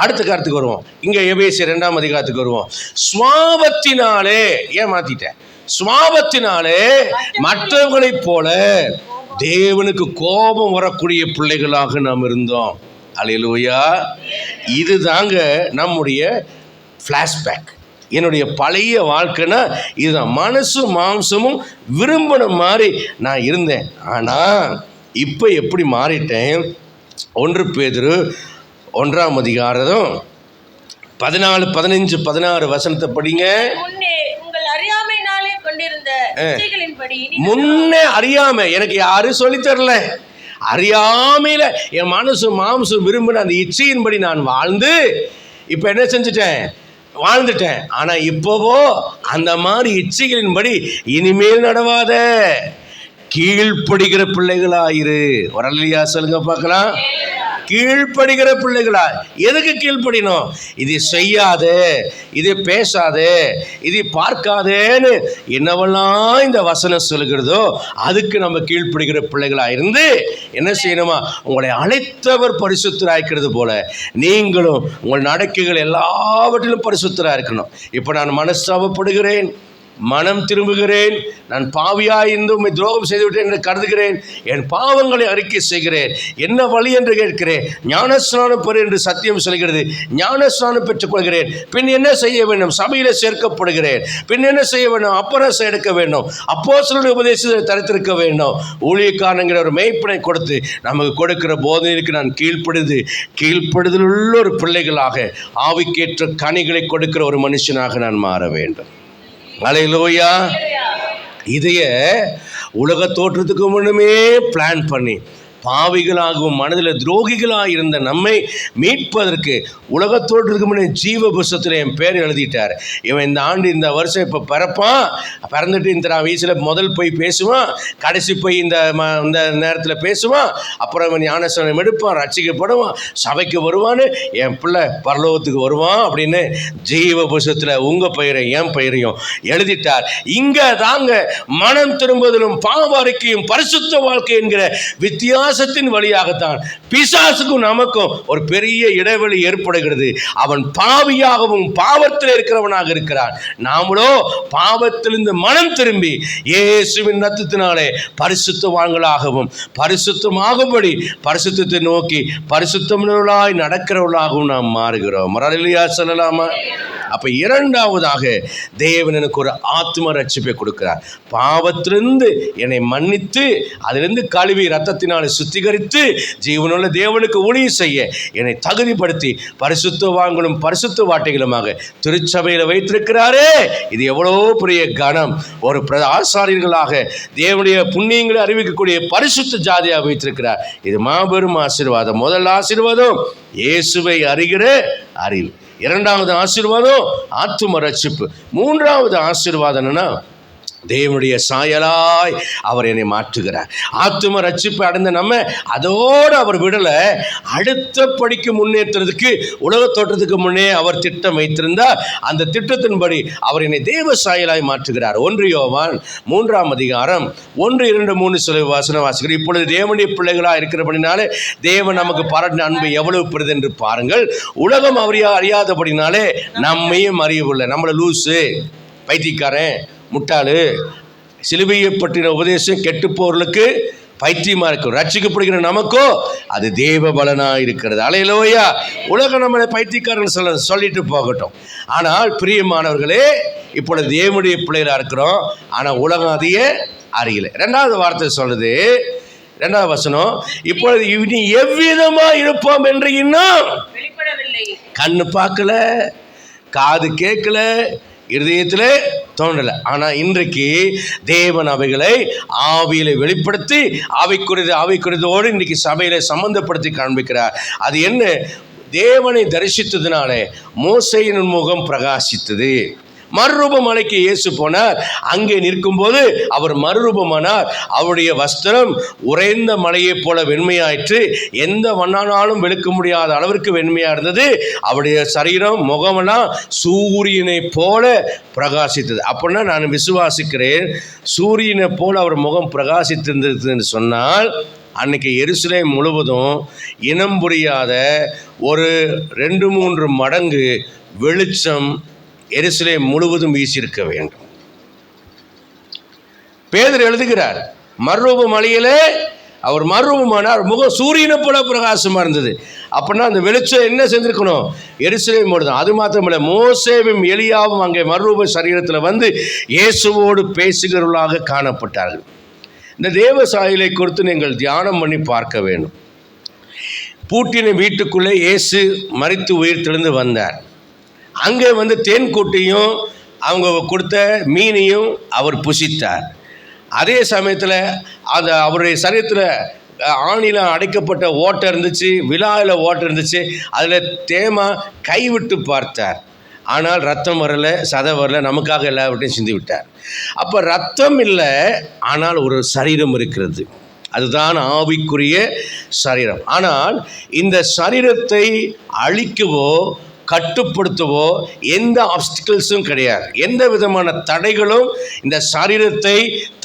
அடுத்த காலத்துக்கு வருவோம். இங்கே எபேசியர் 2ஆம் அதிகாரத்துக்கு வருவோம். சுவாபத்தினாலே, ஏன் மாற்றிட்டேன்? சுவாபத்தினாலே மற்றவர்களைப் போல தேவனுக்கு கோபம் வரக்கூடிய பிள்ளைகளாக நாம் இருந்தோம். அல்லேலூயா. இது தாங்க நம்முடைய ஃப்ளாஷ்பேக். என்னுடைய பழைய வாழ்க்கைனா இதுதான். மனசும் மாம்சமும் விரும்பின மாதிரி நான் இருந்தேன். ஆனால் இப்போ எப்படி மாறிட்டேன்? 1 பேதுரு 1ஆம் அதிகாரம் 14, 15, 16 படிங்க. முன்னே அறியாம, எனக்கு யாரும் சொல்லித்தரல, அறியாமையில் என் மனசு மாம்சம் விரும்பின அந்த இச்சையின்படி நான் வாழ்ந்து இப்போ என்ன செஞ்சுட்டேன்? வாழ்ந்துட்டேன். ஆனால் இப்போவோ அந்த மாதிரி இச்சைகளின்படி இனிமேல் நடவாத கீழ்ப்படுகிற பிள்ளைகளாயிரு. ஒரு அல்லேலூயா சொல்லுங்க பார்க்கலாம். கீழ்ப்படுகிற பிள்ளைகளா? எதுக்கு கீழ்ப்படினோம்? இதை செய்யாதே, இதை பேசாதே, இதை பார்க்காதேன்னு என்னவெல்லாம் இந்த வசனம் சொல்லுகிறதோ அதுக்கு நம்ம கீழ்ப்படுகிற பிள்ளைகளா இருந்து என்ன செய்யணுமா? உங்களை அழைத்தவர் பரிசுத்தராய்க்கிறது போல நீங்களும் உங்கள் நடக்கைகள் எல்லாவற்றிலும் பரிசுத்தராக இருக்கணும். இப்போ நான் மனஸ்தாபப்படுகிறேன், மனம் திரும்புகிறேன், நான் பாவியாய் இருந்து உம்மை துரோகம் செய்துவிட்டேன் என்று கருதுகிறேன், என் பாவங்களை அறிக்கை செய்கிறேன், என்ன வழி என்று கேட்கிறேன், ஞானஸ்நானம் பெறு என்று சத்தியம் சொல்கிறது, ஞானஸ்நானம் பெற்றுக்கொள்கிறேன், பின் என்ன செய்ய வேண்டும்? சபையில் சேர்க்கப்படுகிறேன், பின் என்ன செய்ய வேண்டும்? அப்பரசம் எடுக்க வேண்டும், அப்போஸ்தலருடைய உபதேசத்தை தரித்திருக்க வேண்டும், ஊழியக்காரங்கிற ஒரு மேய்ப்பனை கொடுத்து நமக்கு கொடுக்கிற போதனைக்கு நான் கீழ்ப்படுதலுள்ள ஒரு பிள்ளைகளாக ஆவிக்கேற்ற கனிகளை கொடுக்கிற ஒரு மனுஷனாக நான் மாற வேண்டும். அல்லேலூயா. இதைய உலக தோற்றத்துக்கு முன்னுமே பிளான் பண்ணி பாவிகளாகவும் மனதில் துரோகிகளாக இருந்த நம்மை மீட்பதற்கு உலக தோற்றத்துக்கு முன்னே ஜீவ புஸ்தகத்தில் என் பேர் எழுதிட்டார். இவன் இந்த ஆண்டு இந்த வருஷம் இப்போ பிறப்பான், பிறந்துட்டு இந்த வயசில் முதல் போய் பேசுவான், கடைசி போய் இந்த நேரத்தில் பேசுவான், அப்புறம் இவன் ஞானஸ்நானம் எடுப்பான், ரட்சிக்கப்படுவான், சபைக்கு வருவான்னு, என் பிள்ளை பரலோகத்துக்கு வருவான் அப்படின்னு ஜீவ புஸ்தகத்தில் உங்கள் பெயரை என் பெயரையும் எழுதிட்டார். இங்கே தாங்க மனம் திரும்புதலும் பாவ அறிக்கையும் பரிசுத்த வாழ்க்கை என்கிற வித்தியாசத்தின் வழியாகத்தான் பிசாசுக்கும் நமக்கும் ஒரு பெரிய இடைவெளி ஏற்படுகிறது. அவன் பாவியாகவும் பாவத்தில் இருக்கிறவனாக இருக்கிறான். நாமளோ பாவத்திலிருந்து மனம் திரும்பி இயேசுவின் இரத்தத்தினாலே பரிசுத்தவான்களாகவும் பரிசுத்தமாகும்படி பரிசுத்தத்தை நோக்கி பரிசுத்தமுள்ளவர்களாய் நடக்கிறவர்களாகவும் நாம் மாறுகிறோம். அல்லேலூயா சொல்லலாமா? அப்போ இரண்டாவதாக தேவன் எனக்கு ஒரு ஆத்ம ரட்சிப்பை கொடுக்கிறார். பாவத்திலிருந்து என்னை மன்னித்து அதிலிருந்து கழுவி இரத்தத்தினாலே சுத்திகரித்து ஜீவனுள்ள தேவனுக்கு ஊழியம் செய்ய என்னை தகுதிப்படுத்தி பரிசுத்தவான்களும் பரிசுத்த வாட்டைகளுமாக திருச்சபையில் வைத்திருக்கிறாரே. இது எவ்வளோ பெரிய கணம்! ஒரு ஆசாரியர்களாக தேவனுடைய புண்ணியங்களை அறிவிக்கக்கூடிய பரிசுத்த ஜாதியாக வைத்திருக்கிறார். இது மாபெரும் ஆசீர்வாதம். முதல் ஆசீர்வாதம் இயேசுவை அறிகிற அறிவு. இரண்டாவது ஆசீர்வாதம் ஆத்தும ரட்சிப்பு. மூன்றாவது ஆசீர்வாதம் என்னன்னா தேவனுடைய சாயலாய் அவர் என்னை மாற்றுகிறார். ஆத்தும ரட்சிப்பு அடைந்த நம்ம அதோடு அவர் விடலை, அடுத்த படிக்கு முன்னேற்றத்துக்கு உலக தோற்றத்துக்கு முன்னே அவர் திட்டம் வைத்திருந்தார். அந்த திட்டத்தின்படி அவர் என்னை தேவ சாயலாய் மாற்றுகிறார். 1 யோவான் 3 1, 2, 3 சில வசனம் வாசிக்கிறேன். இப்பொழுது தேவனுடைய பிள்ளைகளாக இருக்கிறபடினாலே தேவன் நமக்கு பாராட்டின அன்பு எவ்வளவு பெரிது என்று பாருங்கள். உலகம் அறியாதபடினாலே நம்மையும் அறியவில்லை. நம்மளை லூசு, பைத்தியக்காரன், முட்டாளு, சிலுவையை பற்றின உபதேசம் கெட்டுப்போர்களுக்கு பைத்தியமாக இருக்கும். ரட்சிக்கப்படுகிற நமக்கோ அது தேவ பலனாக இருக்கிறது. அல்லேலூயா. உலகம் நம்மளை பைத்தியக்காரன் சொல்லிட்டு போகட்டும். ஆனால் பிரியமானவர்களே, இப்பொழுது தேவனுடைய பிள்ளைகளாக இருக்கிறோம், ஆனால் உலகம் அதையே அறியலை. ரெண்டாவது வார்த்தை சொல்லுது, 2வது வசனம், இப்பொழுது இனி எவ்விதமா இருப்போம் என்று இன்னும் வெளிப்படவில்லை. கண்ணு பார்க்கல, காது கேட்கல, இருதயத்திலே தோன்றலை. ஆனால் இன்றைக்கு தேவன் அவைகளை ஆவியில வெளிப்படுத்தி ஆவிக்குரியதோடு இன்றைக்கி சபையில சம்பந்தப்படுத்தி காண்பிக்கிறார். அது என்ன? தேவனை தரிசித்ததுனாலே மோசேயின் முகம் பிரகாசித்தது. மறுரூபம் மலைக்கு இயேசு போனார். அங்கே நிற்கும்போது அவர் மறுரூபமானார். அவருடைய வஸ்திரம் உறைந்த மலையைப் போல வெண்மையாயிற்று. எந்த வண்ணானாலும் வெளுக்க முடியாத அளவிற்கு வெண்மையாக இருந்தது. அவருடைய சரீரம் முகமெல்லாம் சூரியனை போல பிரகாசித்தது. அப்படின்னா நான் விசுவாசிக்கிறேன், சூரியனை போல அவர் முகம் பிரகாசித்திருந்ததுன்னு சொன்னால் அன்னைக்கு எருசலேம் முழுவதும் இனம் புரியாத ஒரு 2-3 மடங்கு வெளிச்சம் எருசலேம் முழுவதும் வீசியிருக்க வேண்டும். பேதுரு எழுதுகிறார், மறுரூப மலையிலே அவர் மறுரூபமானார், முகம் சூரியனை போல பிரகாசமாக இருந்தது. அப்படின்னா அந்த வெளிச்சம் என்ன செஞ்சிருக்கணும்? எருசலேமோடு தான். அது மாத்திரமில்லை, மோசேவும் எலியாவும் அங்கே மறுரூப சரீரத்தில் வந்து இயேசுவோடு பேசுகிறவர்களாக காணப்பட்டார்கள். இந்த தேவ சாயலை குறித்து நீங்கள் தியானம் பண்ணி பார்க்க வேண்டும். பூட்டின வீட்டுக்குள்ளே இயேசு மரித்து உயிர் தெழுந்து வந்தார். அங்கே வந்து தேன்கூட்டையும் அவங்க கொடுத்த மீனையும் அவர் புசித்தார். அதே சமயத்தில் அந்த அவருடைய சரீரத்தில் ஆணியில் அடைக்கப்பட்ட ஓட்டை இருந்துச்சு, விழாவில் ஓட்டை இருந்துச்சு. அதில் தேமா கைவிட்டு பார்த்தார். ஆனால் ரத்தம் வரலை, சதை வரலை, நமக்காக எல்லாவற்றையும் சிந்தி விட்டார். அப்போ ரத்தம் இல்லை, ஆனால் ஒரு சரீரம் இருக்கிறது. அதுதான் ஆவிக்குரிய சரீரம். ஆனால் இந்த சரீரத்தை அழிக்கவோ கட்டுப்படுத்தவோ எந்த ஆப்ஸ்டிக்கிள்ஸும் கிடையாது. எந்த விதமான தடைகளும் இந்த சரீரத்தை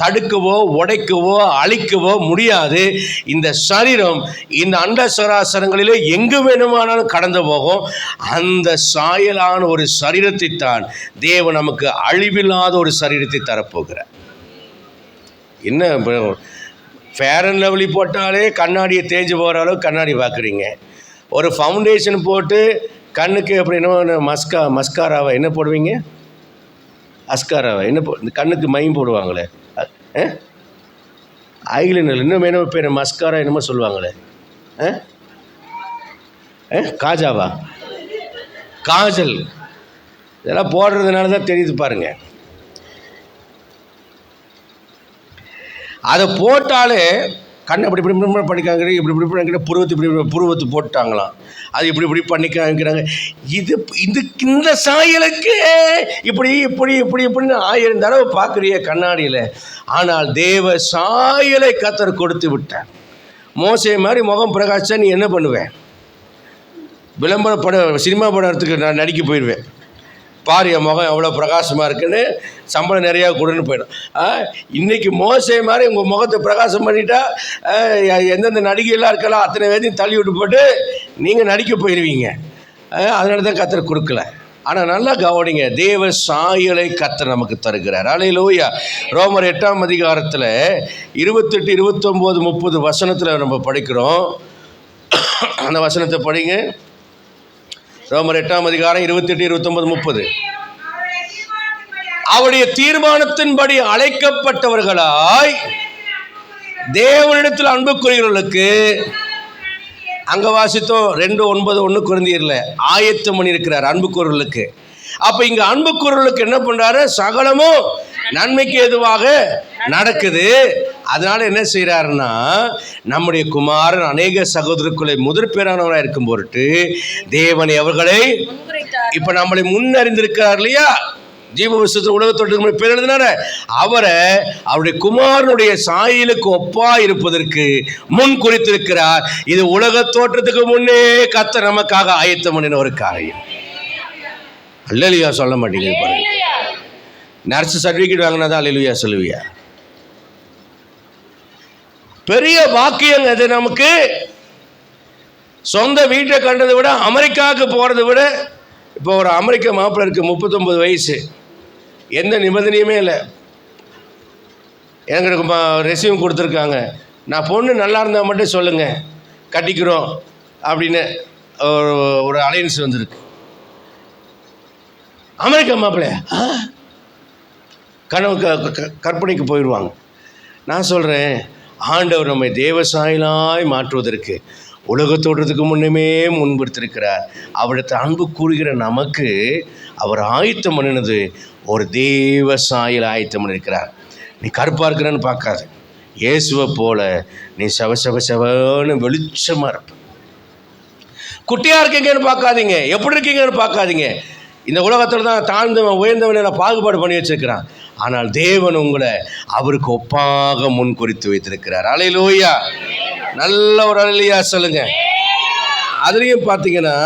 தடுக்கவோ உடைக்கவோ அழிக்கவோ முடியாது. இந்த சரீரம் இந்த அண்ட சராசரங்களிலே எங்கு வேணுமானாலும் கடந்து போகும். அந்த சாயலான ஒரு சரீரத்தை தான் தேவன் நமக்கு அழிவில்லாத ஒரு சரீரத்தை தரப்போகிறார். என்ன ஃபேர் அண்ட் லவ்லி போட்டாலே கண்ணாடியை தேஞ்சு போகிற அளவுக்கு கண்ணாடி பார்க்குறீங்க. ஒரு ஃபவுண்டேஷன் போட்டு கண்ணுக்கு எப்படி என்ன மஸ்காராவை என்ன போடுவீங்க? அஸ்காராவை என்ன இந்த கண்ணுக்கு மையம் போடுவாங்களே, ஐலைனர் இன்னும் என்ன பேர் மஸ்காரா என்னமோ சொல்லுவாங்களே, காஜாவா, காஜல், இதெல்லாம் போடுறதுனால தான் தெரியுது பாருங்கள். அதை போட்டாலே கண்ணை இப்படி இப்படி இப்படி பண்ணிக்காங்க, இப்படி இப்படி பண்ணிக்கிற புருவத்து போட்டாங்களாம். அது இப்படி இப்படி பண்ணி காமிக்கிறாங்க. இந்த சாயலுக்கு இப்படி இப்படி இப்படி இப்படின்னு 1000 தடவை பார்க்குறிய கண்ணாடியில். ஆனால் தேவ சாயலை கர்த்தர் கொடுத்து விட்டார். மோசே மாதிரி முகம் பிரகாஷா நீ என்ன பண்ணுவேன்? விளம்பர படம், சினிமா படத்துக்கு நான் நடிக்க போயிடுவேன். பாரு என் முகம் எவ்வளோ பிரகாசமாக இருக்குன்னு, சம்பளம் நிறையா கொடுன்னு போயிடும். இன்றைக்கி மோசே மாதிரி உங்கள் முகத்தை பிரகாசம் பண்ணிட்டா எந்தெந்த நடிகையெல்லாம் இருக்கலாம் அத்தனை பேரையும் தள்ளி விட்டு போட்டு நீங்கள் நடிக்க போயிடுவீங்க. அதனால தான் கர்த்தர் கொடுக்கல. ஆனால் நல்லா கவனிங்க, தேவ சாயலை கர்த்தர் நமக்கு தருகிறார். அல்லேலூயா. ரோமர் 8ஆம் அதிகாரத்தில் 28, 29, 30 வசனத்தில் நம்ம படிக்கிறோம். அந்த வசனத்தை படிங்க. ரோமர் 8ஆம் அதிகாரம் 28, 29, 30. அவருடைய தீர்மானத்தின்படி அழைக்கப்பட்டவர்களாய் தேவனிடத்தில் அன்பு கூறுகிறவர்களுக்கு, அங்க வாசித்தோம் 2:9 கொரிந்தியர்ல ஆயத்தம் பண்ணியிருக்கிறார் அன்பு கூறுவர்களுக்கு. அப்ப இங்க அன்பு கூறுவர்களுக்கு என்ன பண்றாரு? சகலமும் நன்மைக்கு எதுவாக நடக்குது. அதனால என்ன செய்யறாருன்னா, நம்முடைய குமாரன் அநேக சகோதரர்களை முதற் பேரானவராக இருக்கும் பொருட்டு தேவனை அவர்களை இப்ப நம்மளை முன்னறிந்திருக்கிறார் இல்லையா? ஜீவ புஸ்தகத்தில் உலகத்தோடு பேர் எழுதினார அவரை அவருடைய குமாரனுடைய சாயலுக்கு ஒப்பா இருப்பதற்கு முன் குறித்திருக்கிறார். இது உலக தோற்றத்துக்கு முன்னே கர்த்தர் நமக்காக ஆயத்தம் பண்ணின ஒரு காரியம். அல்லேலூயா சொல்ல மாட்டீங்க பாருங்க. நர்ஸ் சர்டிஃபிகேட் வாங்கினாதான் அல்லேலூயா சொல்லுவியா? பெரிய வாக்கியம் அது நமக்கு. சொந்த வீட்டை கண்டதை விட அமெரிக்காவுக்கு போகிறத விட, இப்போ ஒரு அமெரிக்க மாப்பிள்ளை இருக்குது, 39 வயசு, எந்த நிபந்தனையுமே இல்லை. எனக்கு ரெசியூம் கொடுத்துருக்காங்க, நான் பொண்ணு நல்லா இருந்தால் மட்டும் சொல்லுங்கள் கட்டிக்கிறோம் அப்படின்னு ஒரு அலையன்ஸ் வந்திருக்கு. அமெரிக்க மாப்பிள்ளை கனவு கற்பனைக்கு போயிடுவாங்க. நான் சொல்கிறேன், ஆண்டவர் நம்மை தேவசாயலாய் மாற்றுவதற்கு உலக தோற்றத்துக்கு முன்னமே முன்பிருத்திருக்கிறார். அவரிடத்தை அன்பு கூறுகிற நமக்கு அவர் ஆயத்தம் பண்ணினது ஒரு தேவ சாயல் ஆயத்தம் பண்ணியிருக்கிறார். நீ கருப்பாக இருக்கிறன்னு பார்க்காது, இயேசுவை போல நீ செவன்னு வெளிச்சமாக இருப்ப. குட்டியாக இருக்கீங்கன்னு பார்க்காதீங்க, எப்படி இருக்கீங்கன்னு பார்க்காதீங்க. இந்த உலகத்தில் தான் தாழ்ந்தவன் உயர்ந்தவன் பாகுபாடு பண்ணி வச்சிருக்கிறான். ஆனால் தேவன் உங்களை அவருக்கு ஒப்பாக முன் குறித்து வைத்திருக்கிறார். அல்லேலூயா. நல்ல ஒரு அல்லேலூயா சொல்லுங்க. அதுலேயும் பார்த்தீங்கன்னா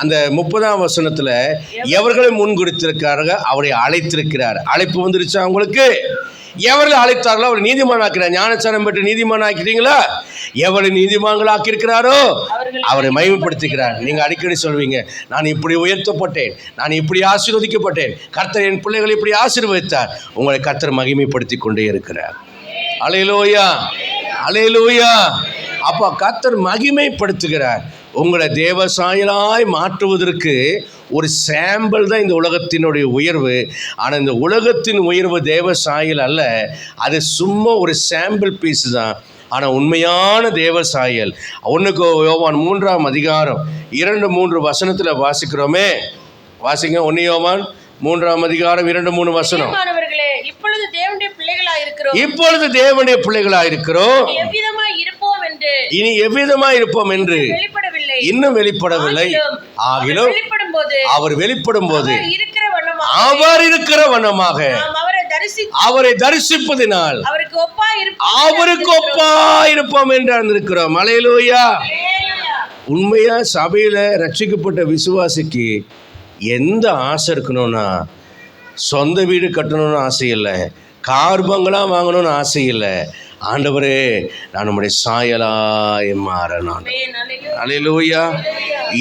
அந்த 30ஆம் வசனத்தில் எவர்களை முன் குறித்திருக்கிறார்கள் அவரை அழைத்திருக்கிறார். அழைப்பு வந்துருச்சா உங்களுக்கு? எவர்களை அழைத்தார்களோ அவர் நீதிமான் ஆக்கிறார். ஞானச்சாரம் பெற்று நீதிமான் ஆக்கிட்டீங்களா? எவரை நீதிமான்கள் ஆக்கியிருக்கிறாரோ அவரை மகிமைப்படுத்துகிறார். நீங்கள் அடிக்கடி சொல்வீங்க, நான் இப்படி உயர்த்தப்பட்டேன், நான் இப்படி ஆசீர்வதிக்கப்பட்டேன், கர்த்தர் என் பிள்ளைகளை இப்படி ஆசீர்வதித்தார். உங்களை கர்த்தர் மகிமைப்படுத்தி கொண்டே இருக்கிறார். அல்லேலூயா, அல்லேலூயா. அப்போ கர்த்தர் மகிமைப்படுத்துகிறார். உங்களை தேவசாயலாய் மாற்றுவதற்கு ஒரு சாம்பிள் தான் இந்த உலகத்தினுடைய உயர்வு. ஆனால் இந்த உலகத்தின் உயர்வு தேவசாயல் அல்ல, அது சும்மா ஒரு சாம்பிள் பீஸ் தான். ஆனால் உண்மையான தேவசாயல் 1 யோவான் 3ஆம் அதிகாரம் 2-3 வசனத்தில் வாசிக்கிறோமே. வாசிங்க. 1 யோவான் 3ஆம் அதிகாரம் 2-3 வசனம். இப்பொழுது தேவனுடைய பிள்ளைகளாய் இருக்கிறோம், இனி எவ்விதமாய் இருப்போம் என்று இன்னும் வெளிப்படவில்லை. ஆகிலும் அவர் வெளிப்படும் போது அவர் இருக்கிற வண்ணமாக அவரை தரிசிப்பதினால் அவருக்கு ஒப்பா இருப்போம் என்று அறிந்திருக்கிறோம். அல்லேலூயா. உண்மையா சபையில ரட்சிக்கப்பட்ட விசுவாசிக்கு எந்த ஆசை இருக்கணும்னா, சொந்த வீடு கட்டணும்னு ஆசை இல்லை, கார் பங்களா வாங்கணும்னு ஆசை இல்லை. ஆண்டவரே, நான் நம்முடைய சாயலாய் மாறணும். அல்லேலூயா.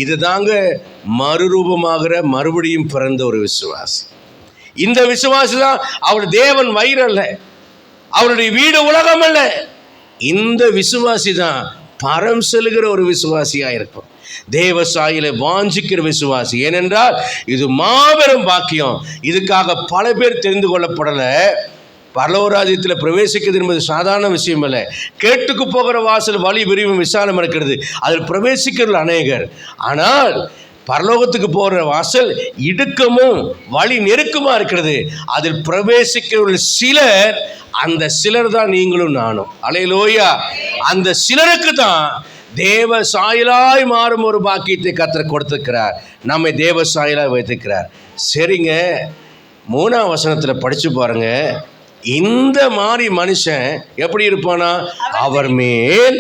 இதுதாங்க மறுரூபமாகிற மறுபடியும் பிறந்த ஒரு விசுவாசி. இந்த விசுவாசி தான் அவர் தேவன் வயிறு அல்ல, அவருடைய வீடு உலகம் அல்ல. இந்த விசுவாசி தான் பரம் செல்கிற ஒரு விசுவாசியாக இருக்கும், தேவ சாயலை வாஞ்சிக்கிற விசுவாசி. ஏனென்றால் இது மாபெரும் பாக்கியம். இதுக்காக பல பேர் தெரிந்து கொள்ளப்படலை. பரலோகராஜ்யத்தில் பிரவேசிக்கிறது என்பது சாதாரண விஷயம் அல்ல. கேட்டுக்கு போகிற வாசல் வழி விரிவும் விசாலம் இருக்கிறது, அதில் பிரவேசிக்கிறது அநேகர். ஆனால் பரலோகத்துக்கு போகிற வாசல் இடுக்கமும் வழி நெருக்கமாக இருக்கிறது. அதில் பிரவேசிக்கிறவர்கள் சிலர், அந்த சிலர் தான் நீங்களும் நானும். அல்லேலூயா. அந்த சிலருக்கு தான் தேவ சாயலாய் மாறும் ஒரு பாக்கியத்தை கர்த்தர் கொடுத்திருக்கிறார். நம்மை தேவ சாயலாய் வைத்திருக்கிறார். சரிங்க, 3ஆம் வசனத்தில் படித்து பாருங்க. இந்த மாதிரி மனுஷன் எப்படி இருப்பானா? அவர் மேல்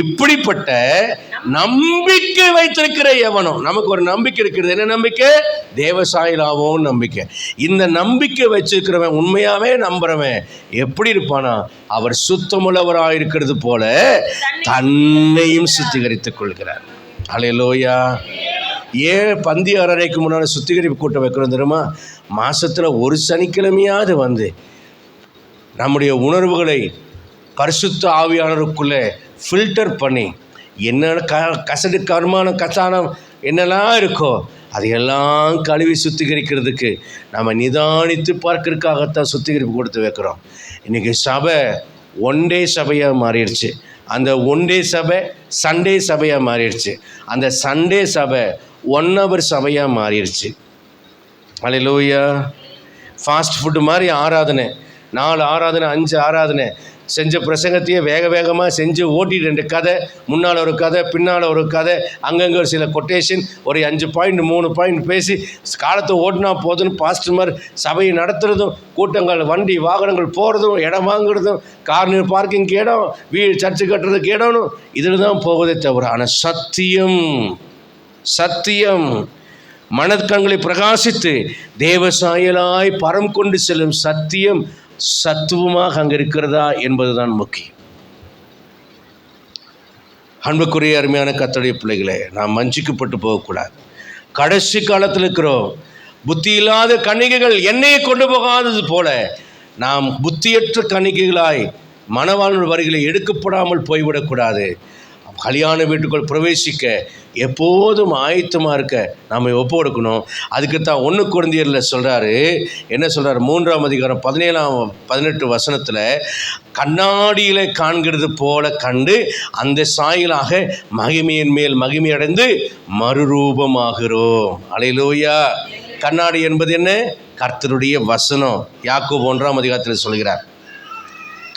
இப்படிப்பட்ட நம்பிக்கை வைத்திருக்கிற எவனோ. நமக்கு ஒரு நம்பிக்கை இருக்கிறது. என்ன நம்பிக்கை? தேவசாயிலாவும் நம்பிக்கை. இந்த நம்பிக்கை வச்சிருக்கிறவன், உண்மையாவே நம்புறவன் எப்படி இருப்பானா? அவர் சுத்தமுள்ளவராக இருக்கிறது போல தன்னையும் சுத்திகரித்துக் கொள்கிறார். அல்லேலூயா. ஏன் பந்தி அறைக்கு முன்னாடி சுத்திகரிப்பு கூட்டம் வைக்கிறோம் தெரியுமா? மாசத்துல ஒரு சனிக்கிழமையாவது வந்து நம்முடைய உணர்வுகளை பரிசுத்த ஆவியானவருக்குள்ளே ஃபில்டர் பண்ணி என்ன கசடு கர்மானம் கசானம் என்னெல்லாம் இருக்கோ அதையெல்லாம் கழுவி சுத்திகரிக்கிறதுக்கு நம்ம நிதானித்து பார்க்கறதுக்காகத்தான் சுத்திகரிப்பு கொடுத்து வைக்கிறோம். இன்றைக்கி சபை ஒன்டே சபையாக மாறிடுச்சு. அந்த ஒன்டே சபை சண்டே சபையாக மாறிடுச்சு. அந்த சண்டே சபை 1 hour சபையாக மாறிடுச்சு. அல்லேலூயா. ஃபாஸ்ட் ஃபுட்டு மாதிரி ஆராதனை, 4 ஆராதனை 5 ஆராதனை, செஞ்ச பிரசங்கத்தையே வேக வேகமாக செஞ்சு ஓட்டி 2 கதை, முன்னால் ஒரு கதை பின்னால் ஒரு கதை, அங்கங்கே ஒரு சில கொட்டேஷன், ஒரு 5 பாயிண்ட் 3 பாயிண்ட் பேசி காலத்தை ஓட்டினா போதுன்னு பாஸ்டர் மாதிரி சபையை நடத்துகிறதும், கூட்டங்கள் வண்டி வாகனங்கள் போகிறதும், இடம் வாங்குறதும், கார்னர் பார்க்கிங்க்கு இடம், வீடு சர்ச்சு கட்டுறதுக்கு இடம்னு இதில் தான் போவதே தவிர. ஆனால் சத்தியம் மனக்கண்களை பிரகாசித்து தேவசாயலாய் பரம் கொண்டு செல்லும் சத்தியம் சத்துவமாக அங்கே இருக்கிறதா என்பதுதான் முக்கியம். அன்புக்குரிய அருமையான கர்த்தருடைய பிள்ளைகளே, நாம் வஞ்சிக்கப்பட்டு போகக்கூடாது. கடைசி காலத்தில் இருக்கிறோம். புத்தி இல்லாத கன்னிகைகள் எண்ணெயை கொண்டு போகாதது போல நாம் புத்தியற்ற கன்னிகைகளாய் மணவாளன் வருகையிலே எடுக்கப்படாமல் போய்விடக்கூடாது. கல்யாண வீட்டுக்குள் பிரவேசிக்க எப்போதும் ஆயத்தமாக இருக்க நாம் ஒப்பு கொடுக்கணும். அதுக்கு தான் 1 கொரிந்தியரில் சொல்கிறாரு. என்ன சொல்கிறார்? 3ஆம் அதிகாரம் 17-18 வசனத்தில், கண்ணாடியில் காண்கிறது போல கண்டு அந்த சாயலாக மகிமையின் மேல் மகிமை அடைந்து மறுரூபமாகிறோம். அல்லேலூயா. கண்ணாடி என்பது என்ன? கர்த்தருடைய வசனம். யாக்கோபு 1ஆம் அதிகாரத்தில் சொல்கிறார்,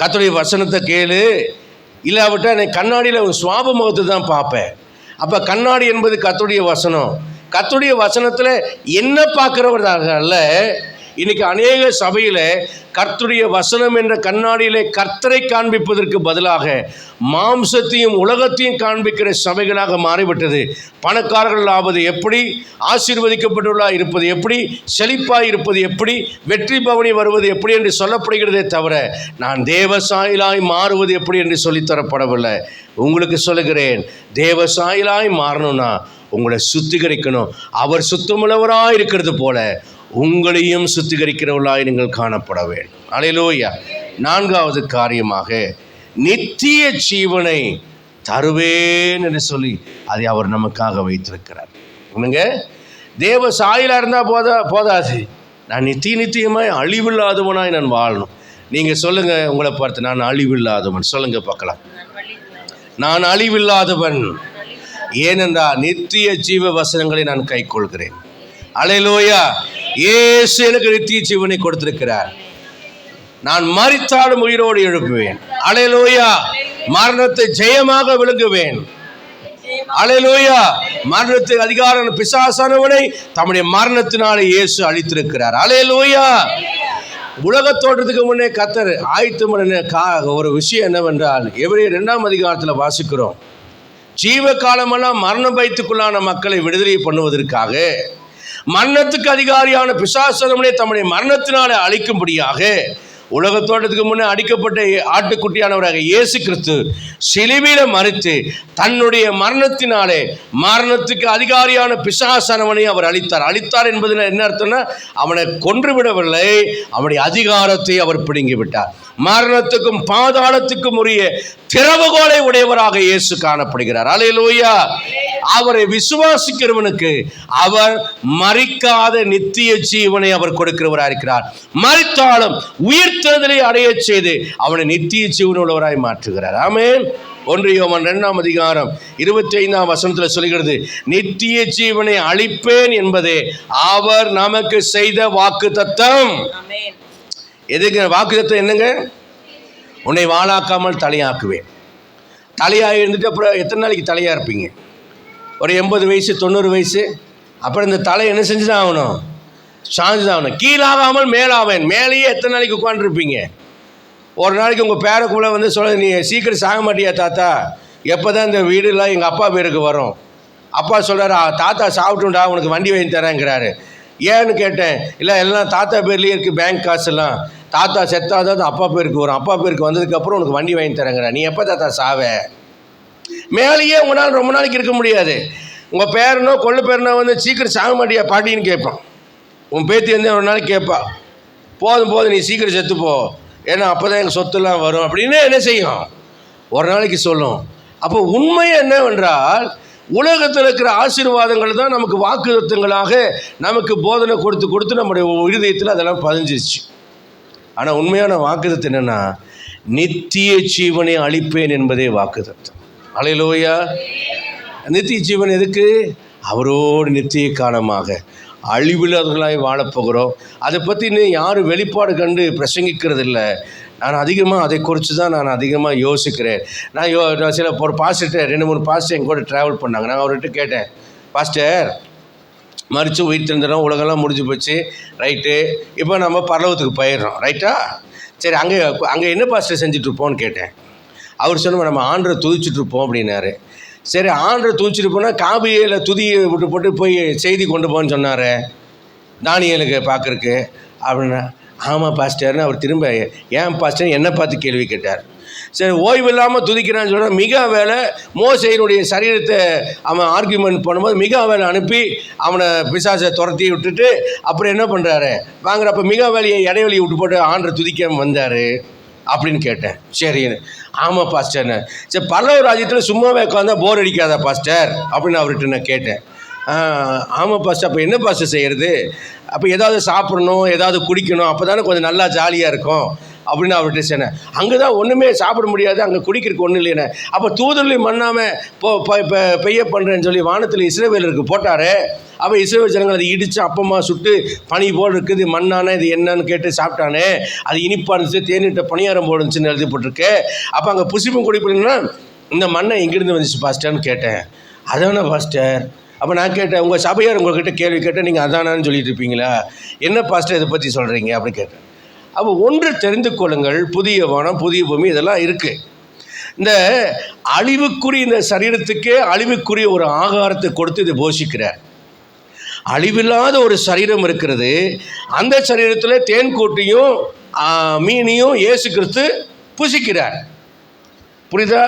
கர்த்தருடைய வசனத்தை கேளு, இல்லாவிட்டால் நான் கண்ணாடியில் ஒரு சுவாப முகத்தை தான் பார்ப்பேன். அப்போ கண்ணாடி என்பது கர்த்தருடைய வசனம். கர்த்தருடைய வசனத்தில் என்ன பார்க்குறவர்களாக அல்ல. இன்றைக்கி அநேக சபையில் கர்த்தருடைய வசனம் என்ற கண்ணாடியிலே கர்த்தரை காண்பிப்பதற்கு பதிலாக மாம்சத்தையும் உலகத்தையும் காண்பிக்கிற சபைகளாக மாறிவிட்டது. பணக்காரர்கள் ஆவது எப்படி, ஆசீர்வதிக்கப்பட்டுள்ளா இருப்பது எப்படி, செழிப்பாய் இருப்பது எப்படி, வெற்றி பவனி வருவது எப்படி என்று சொல்லப்படுகிறதே தவிர நான் தேவசாயிலாய் மாறுவது எப்படி என்று சொல்லித்தரப்படவில்லை. உங்களுக்கு சொல்லுகிறேன், தேவசாயிலாய் மாறணும்னா உங்களை சுத்திகரிக்கணும். அவர் சுத்தமுள்ளவராய் இருக்கிறது போல உங்களையும் சுத்திகரிக்கிறவர்களாய் நீங்கள் காணப்பட வேண்டும். அல்லேலூயா. 4வது காரியமாக, நித்திய ஜீவனை தருவேன் என்று சொல்லி அதை அவர் நமக்காக வைத்திருக்கிறார். என்னங்க, தேவ சாயலாக இருந்தால் போதாது. நான் நித்தியமாய் அழிவில்லாதவனாய் நான் வாழணும். நீங்கள் சொல்லுங்கள், உங்களை பார்த்து, நான் அழிவில்லாதவன் சொல்லுங்கள் பார்க்கலாம். நான் அழிவில்லாதவன். ஏனென்றால் நித்திய ஜீவ வசனங்களை நான் கை கொள்கிறேன். அல்லேலூயா. இயேசு எனக்கு நித்திய ஜீவனை கொடுத்திருக்கிறார். நான் மரித்தாலும் உயிரோடு எழுப்புவேன். அல்லேலூயா. மரணத்தை ஜெயமாக விழுங்குவேன். அல்லேலூயா. மரணத்துக்கு அதிகாரம் பிசாசானவனை தம்முடைய மரணத்தினாலே இயேசு அழித்திருக்கிறார். அல்லேலூயா. உலக தோற்றத்துக்கு முன்னே கர்த்தர் ஆயத்தம் பண்ணின ஒரு விஷயம் என்னவென்றால், எபிரேயர் 2ஆம் அதிகாரத்தில் வாசிக்கிறோம். ஜீவ காலமெல்லாம் மரண பயத்துக்குள்ளான மக்களை விடுதலை பண்ணுவதற்காக மரணத்துக்கு அதிகாரியான பிசாசனவனை தம்முடைய மரணத்தினாலே அழிக்கும்படியாக உலக தோட்டத்துக்கு முன்னே அடிக்கப்பட்ட ஆட்டுக்குட்டியானவராக இயேசு கிறிஸ்து சிலுவையில மரித்து தன்னுடைய மரணத்தினாலே மரணத்துக்கு அதிகாரியான பிசாசனவனை அவர் அழித்தார் என்பதில் என்ன அர்த்தம்னா, அவனை கொன்றுவிடவில்லை, அவனுடைய அதிகாரத்தை அவர் பிடுங்கி விட்டார். மரணத்துக்கும் பாதாளத்துக்கும் உரிய திறவுகோலை உடையவராக இயேசு காணப்படுகிறார். அல்லேலூயா. அவரை விசுவாசிக்கிறவனுக்கு அவர் மரிக்காத நித்திய ஜீவனை அவர் கொடுக்கிறவராக இருக்கிறார். மரித்தாலும் உயிர்த்தெழுதலை அடைய செய்து அவனை நித்திய ஜீவன் உள்ளவராய் மாற்றுகிறார். ஆமென். 1 யோவான் 2ஆம் அதிகாரம் 25ஆம் வசனத்தில் சொல்கிறது, நித்திய ஜீவனை அளிப்பேன் என்பதே அவர் நமக்கு செய்த வாக்குத்தத்தம். எதுக்கு வாக்குத்தத்தம்? என்னங்க? உன்னை வாளாக்காமல் தலையாக்குவேன். தலையாக இருந்துட்டு அப்புறம் எத்தனை நாளைக்கு தலையாக இருப்பீங்க? ஒரு 80 வயசு 90 வயசு. அப்புறம் இந்த தலை என்ன செஞ்சுதான் ஆகணும்? சாஞ்சுதான் ஆகணும். கீழாகாமல் மேலாவேன். மேலேயே எத்தனை நாளைக்கு உட்காந்துருப்பீங்க? ஒரு நாளைக்கு உங்கள் பேரக்குள்ளே வந்து சொல்ல, நீ சீக்கிரம் சாக மாட்டியா தாத்தா, எப்போ தான் இந்த வீடுலாம் எங்கள் அப்பா பேருக்கு வரும்? அப்பா சொல்கிறாரா, தாத்தா சாப்பிட்டுண்டா, உனக்கு வண்டி வாங்கி தரேங்கிறாரு. ஏன்னு கேட்டேன். இல்லை, எல்லாம் தாத்தா பேர்லேயே இருக்குது பேங்க் காசுலாம். தாத்தா செத்தாதான் அப்பா பேருக்கு வரும். அப்பா பேருக்கு வந்ததுக்கப்புறம் உனக்கு வண்டி வாங்கி தரேங்கிறா. நீ எப்போ தாத்தா சாவ? மேலேயே உங்களால் ரொம்ப நாளைக்கு இருக்க முடியாது. உங்கள் பேரனோ கொள்ளு பேரனோ வந்து சீக்கிரம் சாக மாட்டியா பாட்டின்னு கேட்பான். உன் பேத்தி வந்து ஒரு நாளைக்கு கேட்பா, போதும் போதும் நீ சீக்கிரம் செத்துப்போ, ஏன்னா அப்போ தான் எங்கள் சொத்துலாம் வரும் அப்படின்னு என்ன செய்யும்? ஒரு நாளைக்கு சொல்லும். அப்போ உண்மை என்னவென்றால், உலகத்தில் இருக்கிற ஆசீர்வாதங்கள் தான் நமக்கு வாக்குத்தத்தங்களாக நமக்கு போதனை கொடுத்து கொடுத்து நம்முடைய இருதயத்தில் அதெல்லாம் பதிஞ்சிருச்சு. ஆனால் உண்மையான வாக்குத்தத்தம் என்னென்னா, நித்திய ஜீவனை அளிப்பேன் என்பதே வாக்குத்தத்தம். அல்லேலூயா. நித்திய ஜீவன் எதுக்கு? அவரோடு நித்திய காலமாக அழிவில்லாதவர்களாய் வாழப்போகிறோம். அதை பற்றி இன்னும் யாரும் வெளிப்பாடு கண்டு பிரசங்கிக்கிறது இல்லை. நான் அதிகமாக அதை குறித்து தான் நான் அதிகமாக யோசிக்கிறேன். நான் சில ஒரு பாஸ்டர் 2-3 பாஸ்டர் என் கூட ட்ராவல் பண்ணாங்க. நான் அவர்கிட்ட கேட்டேன், பாஸ்டர் மறித்து உயிர் தெரிஞ்சிடறோம், உலகெல்லாம் முடிஞ்சு போச்சு, ரைட்டு, இப்போ நம்ம பரலோகத்துக்கு போயிடுறோம், ரைட்டா? சரி, அங்கே என்ன பாஸ்டர் செஞ்சிட்ருப்போம்னு கேட்டேன். அவர் சொன்ன, நம்ம ஆண்டரை துதிச்சுட்ருப்போம் அப்படின்னாரு. சரி, ஆண்டரை துதிச்சுட்டு போனால் காபியில் துதியை விட்டு போட்டு போய் செய்தி கொண்டு போன்னு சொன்னார் தானியேலுக்கு பார்க்குறக்கு அப்படின்னா. ஆமாம் பாஸ்டர்னு அவர் திரும்ப, ஏன் பாஸ்டர் என்னை பார்த்து கேள்வி கேட்டார். சரி, ஓய்வு இல்லாமல் துதிக்கிறான்னு சொன்னால் மிகா வேலை மோசேயினுடைய சரீரத்தை அவன் ஆர்கியூமெண்ட் பண்ணும்போது மிகா வேலை அனுப்பி அவனை பிசாசை துரத்தி விட்டுட்டு அப்புறம் என்ன பண்ணுறாரு வாங்குறப்ப மிகா வேலையை இடைவெளியை விட்டு போட்டு ஆண்டரை துதிக்க வந்தார் அப்படின்னு கேட்டேன். சரின்னு. ஆமாம் பாஸ்டர்னு. சரி, பல்லவ ராஜ்யத்தில் சும்மாவே உட்காந்தா போர் அடிக்காதா பாஸ்டர் அப்படின்னு அவர்கிட்ட நான் கேட்டேன். ஆமாம் பாஸ்டர். அப்போ என்ன பாஸ்டர் செய்கிறது? அப்போ ஏதாவது சாப்பிடணும், ஏதாவது குடிக்கணும், அப்போ தானே கொஞ்சம் நல்லா ஜாலியாக இருக்கும் அப்படின்னு அவர்கிட்ட சொன்னேன். அங்கே தான் ஒன்றுமே சாப்பிட முடியாது, அங்கே குடிக்கிறதுக்கு ஒன்றும் இல்லைன்னு. அப்போ தூதர்லையும் மண்ணாமல் பெய்ய பண்ணுறேன்னு சொல்லி வானத்தில் இஸ்ரவேலருக்கு போட்டார். அப்போ இஸ்ரவேல் ஜனங்கள் அதை இடித்து அப்பமா சுட்டு பனி போல் இருக்குது, மண்ணான இது என்னன்னு கேட்டு சாப்பிட்டானே, அது இனிப்பாக இருந்துச்சு, தேனிட்ட பணியாரம் போடுச்சுன்னு எழுதிப்பட்டிருக்கு. அப்போ அங்கே புசிப்பும் குடிப்பீங்கன்னா இந்த மண்ணை எங்கேருந்து வந்துச்சு பாஸ்டர்னு கேட்டேன். அதானே பாஸ்டர். அப்போ நான் கேட்டேன், உங்கள் சபையார் உங்கள்கிட்ட கேள்வி கேட்டேன், நீங்கள் அதானான்னு சொல்லிட்டு இருப்பீங்களா? என்ன பாஸ்டர் இதை பற்றி சொல்கிறீங்க அப்படின்னு கேட்டேன். அப்போ ஒன்று தெரிந்து கொள்ளுங்கள், புதிய வானம் புதிய பூமி இதெல்லாம் இருக்குது. இந்த அழிவுக்குரிய இந்த சரீரத்துக்கே அழிவுக்குரிய ஒரு ஆகாரத்தை கொடுத்து இதை போஷிக்கிறார். அழிவில்லாத ஒரு சரீரம் இருக்கிறது. அந்த சரீரத்தில் தேன்கூட்டையும் மீனையும் இயேசு கிறிஸ்து புசிக்கிறார். புரியுதா?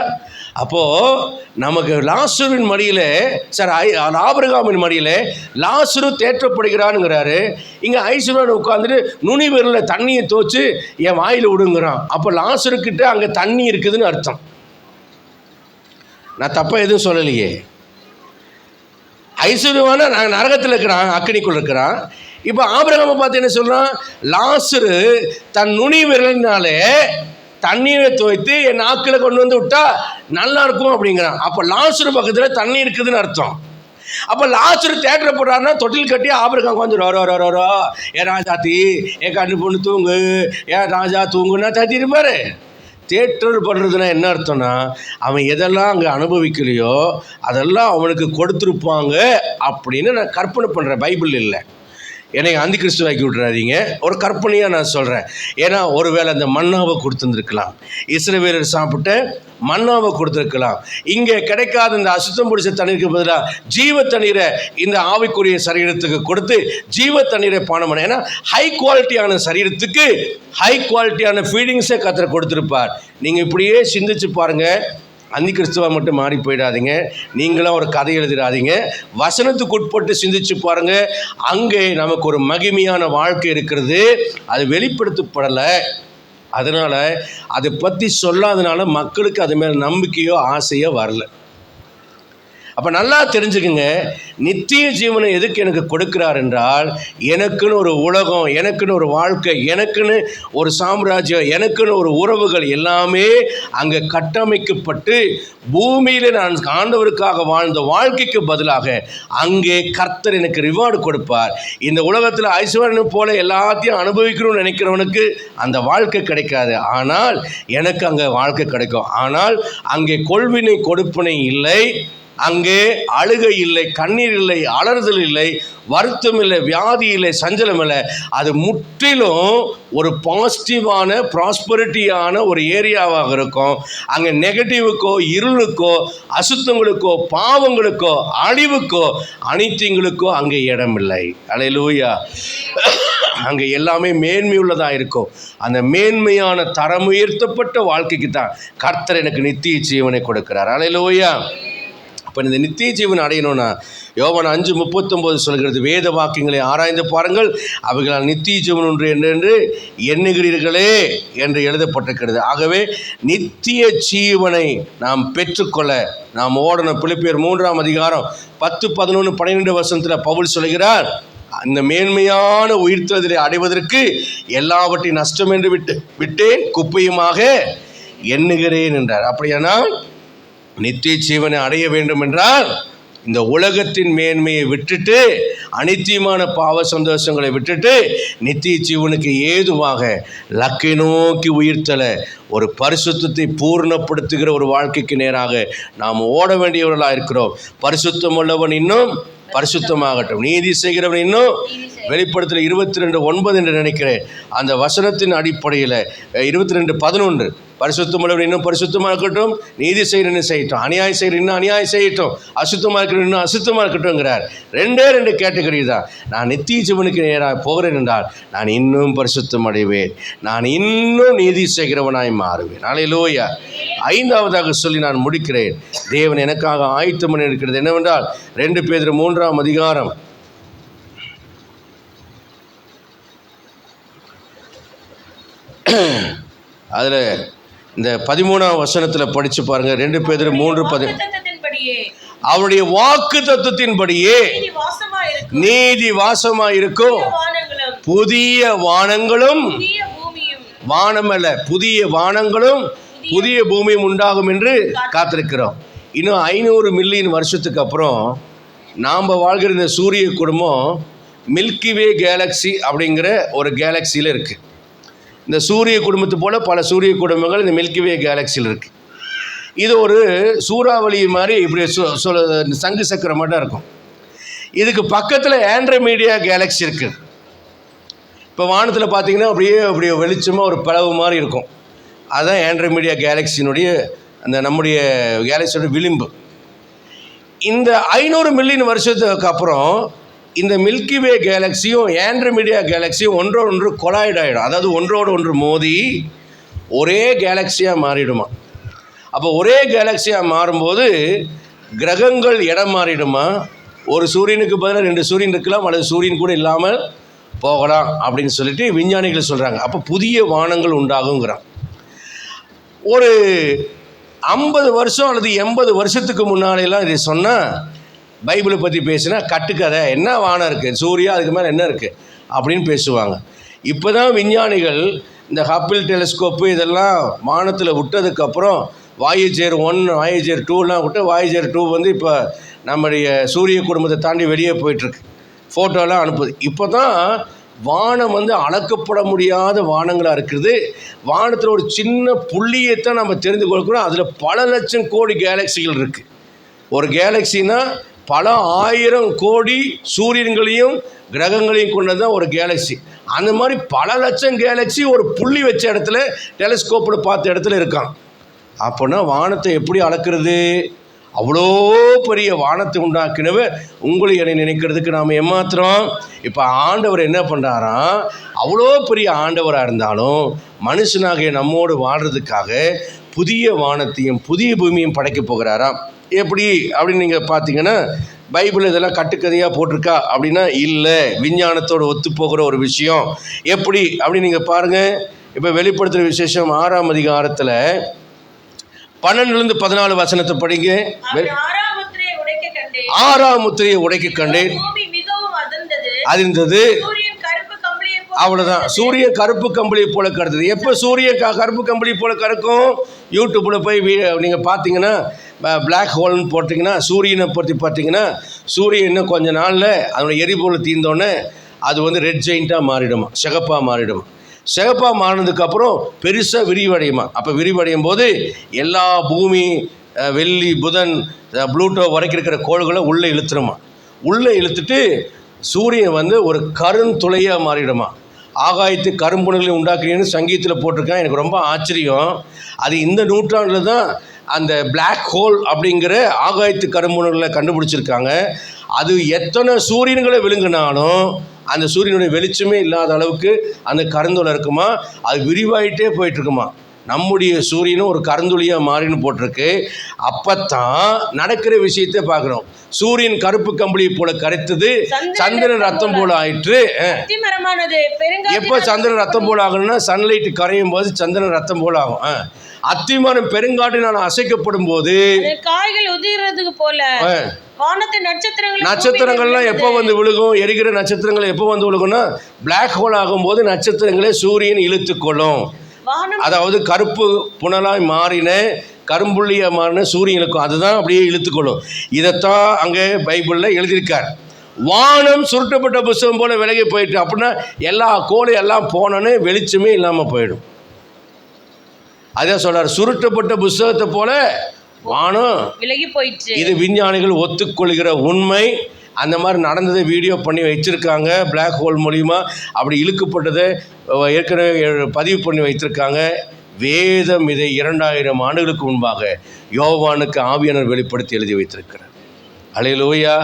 அப்போது நமக்கு லாசருவின் மடியில், சார் ஆபிரகாமின் மடியில் லாசரு தேற்றப்படுகிறானுங்கிறாரு. இங்கே ஐஸ்வர்யன் உட்காந்துட்டு நுனி விரலில் தண்ணியை தோச்சு என் வாயில் விடுங்கிறான். அப்போ லாசருக்கிட்ட அங்கே தண்ணி இருக்குதுன்னு அர்த்தம். நான் தப்பாக எதுவும் சொல்லலையே. ஐஸ்வர்யவான நாங்கள் நரகத்தில் இருக்கிறான், அக்கினிக்குள் இருக்கிறான். இப்போ ஆபிரகாமை பார்த்து என்ன சொல்கிறான்? லாசரு தன் நுனி விரலினாலே தண்ணீரை துவைத்து என் நாக்கில் கொண்டு வந்து விட்டா நல்லா இருக்கும் அப்படிங்கிறான். அப்போ லாசரு பக்கத்தில் தண்ணி இருக்குதுன்னு அர்த்தம். அப்போ லாசரு தேட்டரை போடுறாருன்னா தொட்டில் கட்டி ஆபிரகாம் வந்து வரோ ஏ ராஜாத்தி என் கண்ணு பொண்ணு தூங்கு, ஏன் ராஜா தூங்குன்னா தட்டி இருப்பார். தேட்டர் பண்ணுறதுனா என்ன அர்த்தம்னா, அவன் எதெல்லாம் அங்கே அனுபவிக்கலையோ அதெல்லாம் அவனுக்கு கொடுத்துருப்பாங்க அப்படின்னு நான் கற்பனை பண்ணுறேன். பைபிள் இல்லை, என்னை அந்தி கிறிஸ்துவாக்கி விட்றாதீங்க. ஒரு கற்பனையாக நான் சொல்கிறேன். ஏன்னா ஒருவேளை அந்த மன்னாவை கொடுத்துருந்துருக்கலாம், இஸ்ரவேலர் சாப்பிட்ட மன்னாவை கொடுத்துருக்கலாம். இங்கே கிடைக்காத இந்த அசுத்தம் பிடிச்ச தண்ணீருக்கு பதிலாக ஜீவ தண்ணீரை இந்த ஆவிக்குரிய சரீரத்துக்கு கொடுத்து ஜீவ தண்ணீரை பானம் பண்ண. ஏன்னா ஹை குவாலிட்டியான சரீரத்துக்கு ஹை குவாலிட்டியான ஃபீடிங்ஸை கர்த்தர் கொடுத்துருப்பார். நீங்கள் இப்படியே சிந்திச்சு பாருங்கள். அந்தி கிறிஸ்துவா மட்டும் மாறி போயிடாதீங்க. நீங்களாம் ஒரு கதை எழுதிடாதீங்க. வசனத்துக்கு உட்பட்டு சிந்திச்சு பாருங்கள். அங்கே நமக்கு ஒரு மகிமையான வாழ்க்கை இருக்கிறது, அது வெளிப்படுத்தப்படலை. அதனால் அதை பற்றி சொல்லாதனால மக்களுக்கு அது மேலே நம்பிக்கையோ ஆசையோ வரல. அப்போ நல்லா தெரிஞ்சுக்குங்க, நித்திய ஜீவனை எதுக்கு எனக்கு கொடுக்கிறார் என்றால், எனக்குன்னு ஒரு உலகம், எனக்குன்னு ஒரு வாழ்க்கை, எனக்குன்னு ஒரு சாம்ராஜ்யம், எனக்குன்னு ஒரு உறவுகள் எல்லாமே அங்கே கட்டமைக்கப்பட்டு பூமியில் நான் ஆண்டவருக்காக வாழ்ந்த வாழ்க்கைக்கு பதிலாக அங்கே கர்த்தர் எனக்கு ரிவார்டு கொடுப்பார். இந்த உலகத்தில் ஐஸ்வர்யம் போல எல்லாத்தையும் அனுபவிக்கணும்னு நினைக்கிறவனுக்கு அந்த வாழ்க்கை கிடைக்காது. ஆனால் எனக்கு அங்கே வாழ்க்கை கிடைக்கும். ஆனால் அங்கே கொள்வினை கொடுப்பினை இல்லை, அங்கே அழுகை இல்லை, கண்ணீர் இல்லை, அலறுதல் இல்லை, வருத்தம் இல்லை, வியாதி இல்லை, சஞ்சலம் இல்லை. அது முற்றிலும் ஒரு பாசிட்டிவான ப்ராஸ்பரிட்டியான ஒரு ஏரியாவாக இருக்கும். அங்கே நெகட்டிவுக்கோ, இருளுக்கோ, அசுத்தங்களுக்கோ, பாவங்களுக்கோ, அழிவுக்கோ, அனைத்துங்களுக்கோ அங்கே இடமில்லை. அல்லேலூயா. அங்கே எல்லாமே மேன்மையுள்ளதாக இருக்கும். அந்த மேன்மையான தரம் உயர்த்தப்பட்ட வாழ்க்கைக்கு தான் கர்த்தர் எனக்கு நித்திய ஜீவனை கொடுக்கிறார். அல்லேலூயா. அப்போ இந்த நித்திய ஜீவன் அடையணும்னா யோவான் 5:39 சொல்கிறது, வேத வாக்கியங்களை ஆராய்ந்து பாருங்கள், அவைகளால் நித்திய ஜீவன் ஒன்று என்று எண்ணுகிறீர்களே என்று எழுதப்பட்டிருக்கிறது. ஆகவே நித்திய ஜீவனை நாம் பெற்றுக்கொள்ள நாம் ஓடணும். பிலிப்பியர் 3ஆம் அதிகாரம் 10, 11, 12 வசனத்தில் பவுல் சொல்கிறார், அந்த மேன்மையான உயிர்த்தெழுதலை அடைவதற்கு எல்லாவற்றையும் நஷ்டம் என்று விட்டேன், குப்பையுமாக எண்ணுகிறேன் என்றார். அப்படியானால் நித்திய ஜீவனை அடைய வேண்டும் என்றால் இந்த உலகத்தின் மேன்மையை விட்டுட்டு, அனித்தியமான பாவ சந்தோஷங்களை விட்டுட்டு, நித்திய ஜீவனுக்கு ஏதுவாக லக்கை நோக்கி உயிர்த்தல ஒரு பரிசுத்தத்தை பூர்ணப்படுத்துகிற ஒரு வாழ்க்கைக்கு நேராக நாம் ஓட வேண்டியவர்களாக இருக்கிறோம். பரிசுத்தம் உள்ளவன் இன்னும் பரிசுத்தமாகட்டும், நீதி செய்கிறவன் இன்னும். வெளிப்படுத்தல் 22:9 என்று நினைக்கிறேன். அந்த வசனத்தின் அடிப்படையில் 22:11, பரிசுத்தமுள்ளவர் இன்னும் பரிசுத்தமாக இருக்கட்டும், நீதி செய்கிறன்னு செய்யட்டும், அநியாயம் செய்கிற இன்னும் அநியாயம் செய்யட்டும், அசுத்தமாக இருக்கிற இன்னும் அசுத்தமாக இருக்கட்டும்ங்கிறார். 2 கேட்டகரி தான். நான் நித்திய ஜீவனுக்கு நேராக போகிறேன் என்றால் நான் இன்னும் பரிசுத்தம் அடைவேன், நான் இன்னும் நீதி செய்கிறவனாய் மாறுவேன். அல்லேலூயா. 5ஆவதாக சொல்லி நான் முடிக்கிறேன். தேவன் எனக்காக ஆயத்தம் பண்ணி இருக்கிறது என்னவென்றால் 2 பேதுரு 3ஆம் அதிகாரம் அதில் இந்த 13ஆம் வசனத்தில் படித்து பாருங்கள். 2 பேதுரு 3:10, அவருடைய வாக்கு தத்துவத்தின்படியே நீதி வாசமாக இருக்கும், புதிய வானங்களும், வானம் அல்ல, புதிய வானங்களும் புதிய பூமியும் உண்டாகும் என்று காத்திருக்கிறோம். இன்னும் 500 மில்லியன் வருஷத்துக்கு அப்புறம் நாம் வாழ்கிற இந்த சூரிய குடும்பம் மில்கிவே கேலக்ஸி அப்படிங்கிற ஒரு கேலக்சியில் இருக்குது. இந்த சூரிய குடும்பத்து போல் பல சூரிய குடும்பங்கள் இந்த மில்கிவே கேலக்சியில் இருக்குது. இது ஒரு சூறாவளி மாதிரி இப்படி சங்கு சக்கரம் மட்டும் இருக்கும். இதுக்கு பக்கத்தில் ஆண்ட்ரோமீடியா கேலக்சி இருக்குது. இப்போ வானத்தில் பார்த்தீங்கன்னா அப்படியே வெளிச்சமாக ஒரு பிளவு மாதிரி இருக்கும். அதுதான் ஆண்ட்ரோமீடியா கேலக்சியினுடைய அந்த நம்முடைய கேலக்சியோட விளிம்பு. இந்த 500 மில்லியன் வருஷத்துக்கு அப்புறம் இந்த மில்கிவே கேலக்சியும் ஆண்ட்ரோமீடியா கேலக்சியும் ஒன்றோடு கொலாய்ட் ஆகிடும். அதாவது ஒன்றோடு ஒன்று மோதி ஒரே கேலக்சியாக மாறிடுமா. அப்போ ஒரே கேலக்சியாக மாறும்போது கிரகங்கள் இடம் மாறிடுமா. ஒரு சூரியனுக்கு பதிலாக 2 சூரியன் இருக்கலாம், அல்லது சூரியன் கூட இல்லாமல் போகலாம் அப்படின்னு சொல்லிட்டு விஞ்ஞானிகள் சொல்கிறாங்க. அப்போ புதிய வானங்கள் உண்டாகுங்கிறான். ஒரு 50 வருஷம் அல்லது 80 வருஷத்துக்கு முன்னாடியெல்லாம் இதை சொன்னால், பைபிளை பற்றி பேசினா கட்டுக்கதை, என்ன வானம் இருக்குது, சூர்யா, அதுக்கு மேலே என்ன இருக்குது அப்படின்னு பேசுவாங்க. இப்போ தான் விஞ்ஞானிகள் இந்த ஹப்பிள் டெலிஸ்கோப்பு இதெல்லாம் வானத்தில் விட்டதுக்கப்புறம் வாயேஜர் 1, வாயேஜர் 2லாம் விட்டு, வாயேஜர் 2 வந்து இப்போ நம்முடைய சூரிய குடும்பத்தை தாண்டி வெளியே போயிட்டுருக்கு, ஃபோட்டோலாம் அனுப்புது. இப்போ தான் வானம் வந்து அளக்கப்பட முடியாத வானங்களாக இருக்குது. வானத்தில் ஒரு சின்ன புள்ளியைத்தான் நம்ம தெரிந்து கொள்கிறோம். அதில் பல லட்சம் கோடி கேலக்சிகள் இருக்குது. ஒரு கேலக்சின்னா பல 1000 கோடி சூரியன்களையும் கிரகங்களையும் கொண்டது தான் ஒரு கேலக்சி. அந்த மாதிரி பல லட்சம் கேலக்சி ஒரு புள்ளி வச்ச இடத்துல, டெலிஸ்கோப்பில் பார்த்த இடத்துல இருக்கான். அப்போனா வானத்தை எப்படி அளக்கிறது? அவ்வளோ பெரிய வானத்தை உண்டாக்கினவர் உங்களை என்னை நினைக்கிறதுக்கு நாம் ஏமாத்துறோம். இப்போ ஆண்டவர் என்ன பண்ணுறாராம், அவ்வளோ பெரிய ஆண்டவராக இருந்தாலும் மனுஷனாகிய நம்மோடு வாழ்கிறதுக்காக புதிய வானத்தையும் புதிய பூமியும் படைக்க போகிறாராம். எப்படி அப்படின்னு நீங்கள் பார்த்தீங்கன்னா, பைபிள் இதெல்லாம் கட்டுக்கதையாக போட்டிருக்கா அப்படின்னா இல்லை, விஞ்ஞானத்தோடு ஒத்து போகிற ஒரு விஷயம். எப்படி அப்படின்னு நீங்கள் பாருங்கள். இப்போ வெளிப்படுத்துகிற விசேஷம் 6ஆம் அதிகாரத்தில் 12-14 வசனத்தை படிங்க. கண்டேன். 6ஆம் முத்திரையை உடைக்க கண்டேன். பூமி மிகவும் அதிர்ந்தது. சூரியன் கருப்பு கம்பளியை போல அவ்வளவுதான். சூரியன் கருப்பு கம்பளி போல கருத்துது. எப்போ சூரியன் கருப்பு கம்பளி போல கருக்கும்? யூடியூப்பில் போய் நீங்கள் பார்த்தீங்கன்னா பிளாக் ஹோல்னு போட்டிங்கன்னா சூரியனை பற்றி பார்த்தீங்கன்னா சூரியன் இன்னும் கொஞ்ச நாளில் அதோட எரிபொருள் தீர்ந்தோடனே அது வந்து ரெட் ஜெயிண்ட்டாக மாறிடுமா, சிகப்பாக மாறிடுமா. சிகப்பாக மாறினதுக்கப்புறம் பெருசாக விரிவடையுமா. அப்போ விரிவடையும் போது எல்லா பூமி, வெள்ளி, புதன், ப்ளூட்டோ வரைக்கும் இருக்கிற கோள்களை உள்ளே இழுத்துருமா. உள்ளே இழுத்துட்டு சூரியன் வந்து ஒரு கருந்துளையாக மாறிடுமா. ஆகாயத்து கரும்புணர்களை உண்டாக்குறீங்கன்னு சங்கீதத்தில் போட்டிருக்கேன். எனக்கு ரொம்ப ஆச்சரியம். அது இந்த நூற்றாண்டில் தான் அந்த பிளாக் ஹோல் அப்படிங்கிற ஆகாயத்து கரும்புணர்களை கண்டுபிடிச்சிருக்காங்க. அது எத்தனை சூரியன்களை விழுங்கினாலும் அந்த சூரியனுடைய வெளிச்சமே இல்லாத அளவுக்கு அந்த கருந்துளை இருக்குமா. அது விரிவாயிட்டே போயிட்டுருக்குமா. நம்முடைய சூரியனும் ஒரு கருந்துளியாக மாறின்னு போட்டிருக்கு. அப்பத்தான் நடக்கிற விஷயத்தை பார்க்குறோம். சூரியன் கருப்பு கம்பளி போல கரைத்தது, சந்திரன் ரத்தம் போல ஆயிற்று. எப்போ சந்திரன் ரத்தம் போல ஆகணும்னா சன்லைட் கரையும் போது சந்திரன் ரத்தம் போல ஆகும். அத்திமரம் பெருங்காட்டினால் அசைக்கப்படும் போது காய்கள் உதிர்றதுக்கு போல நட்சத்திரங்கள்லாம் எப்போ வந்து விழுகும்? எரிகிற நட்சத்திரங்கள் எப்போ வந்து விழுகும்னா பிளாக் ஹோல் ஆகும்போது நட்சத்திரங்களை சூரியன் இழுத்து கொள்ளும். அதாவது கருப்பு புனலாய் மாறின, கரும்புள்ளியாக மாறின சூரியனுக்கும் அதுதான் அப்படியே இழுத்துக்கொள்ளும். இதைத்தான் அங்கே பைபிளில் எழுதியிருக்கார். வானம் சுருட்டப்பட்ட புஸ்தகம் போல விலகி போயிட்டு அப்படின்னா எல்லா கோளும் எல்லாம் போனோன்னு வெளிச்சமே இல்லாமல் போயிடும். அதே சொல்றார், சுருட்டப்பட்ட புஸ்தகத்தை போல வானம் விலகி போயிடுச்சு. இது விஞ்ஞானிகள் ஒத்துக்கொள்கிற உண்மை. அந்த மாதிரி நடந்ததை வீடியோ பண்ணி வச்சுருக்காங்க. பிளாக் ஹோல் மூலிமா அப்படி இழுக்கப்பட்டதை ஏற்கனவே பதிவு பண்ணி வைத்திருக்காங்க. வேதம் இதை 2000 ஆண்டுகளுக்கு முன்பாக யோவானுக்கு ஆவியானவர் வெளிப்படுத்தி எழுதி வைத்திருக்கிறார். அல்லேலூயா.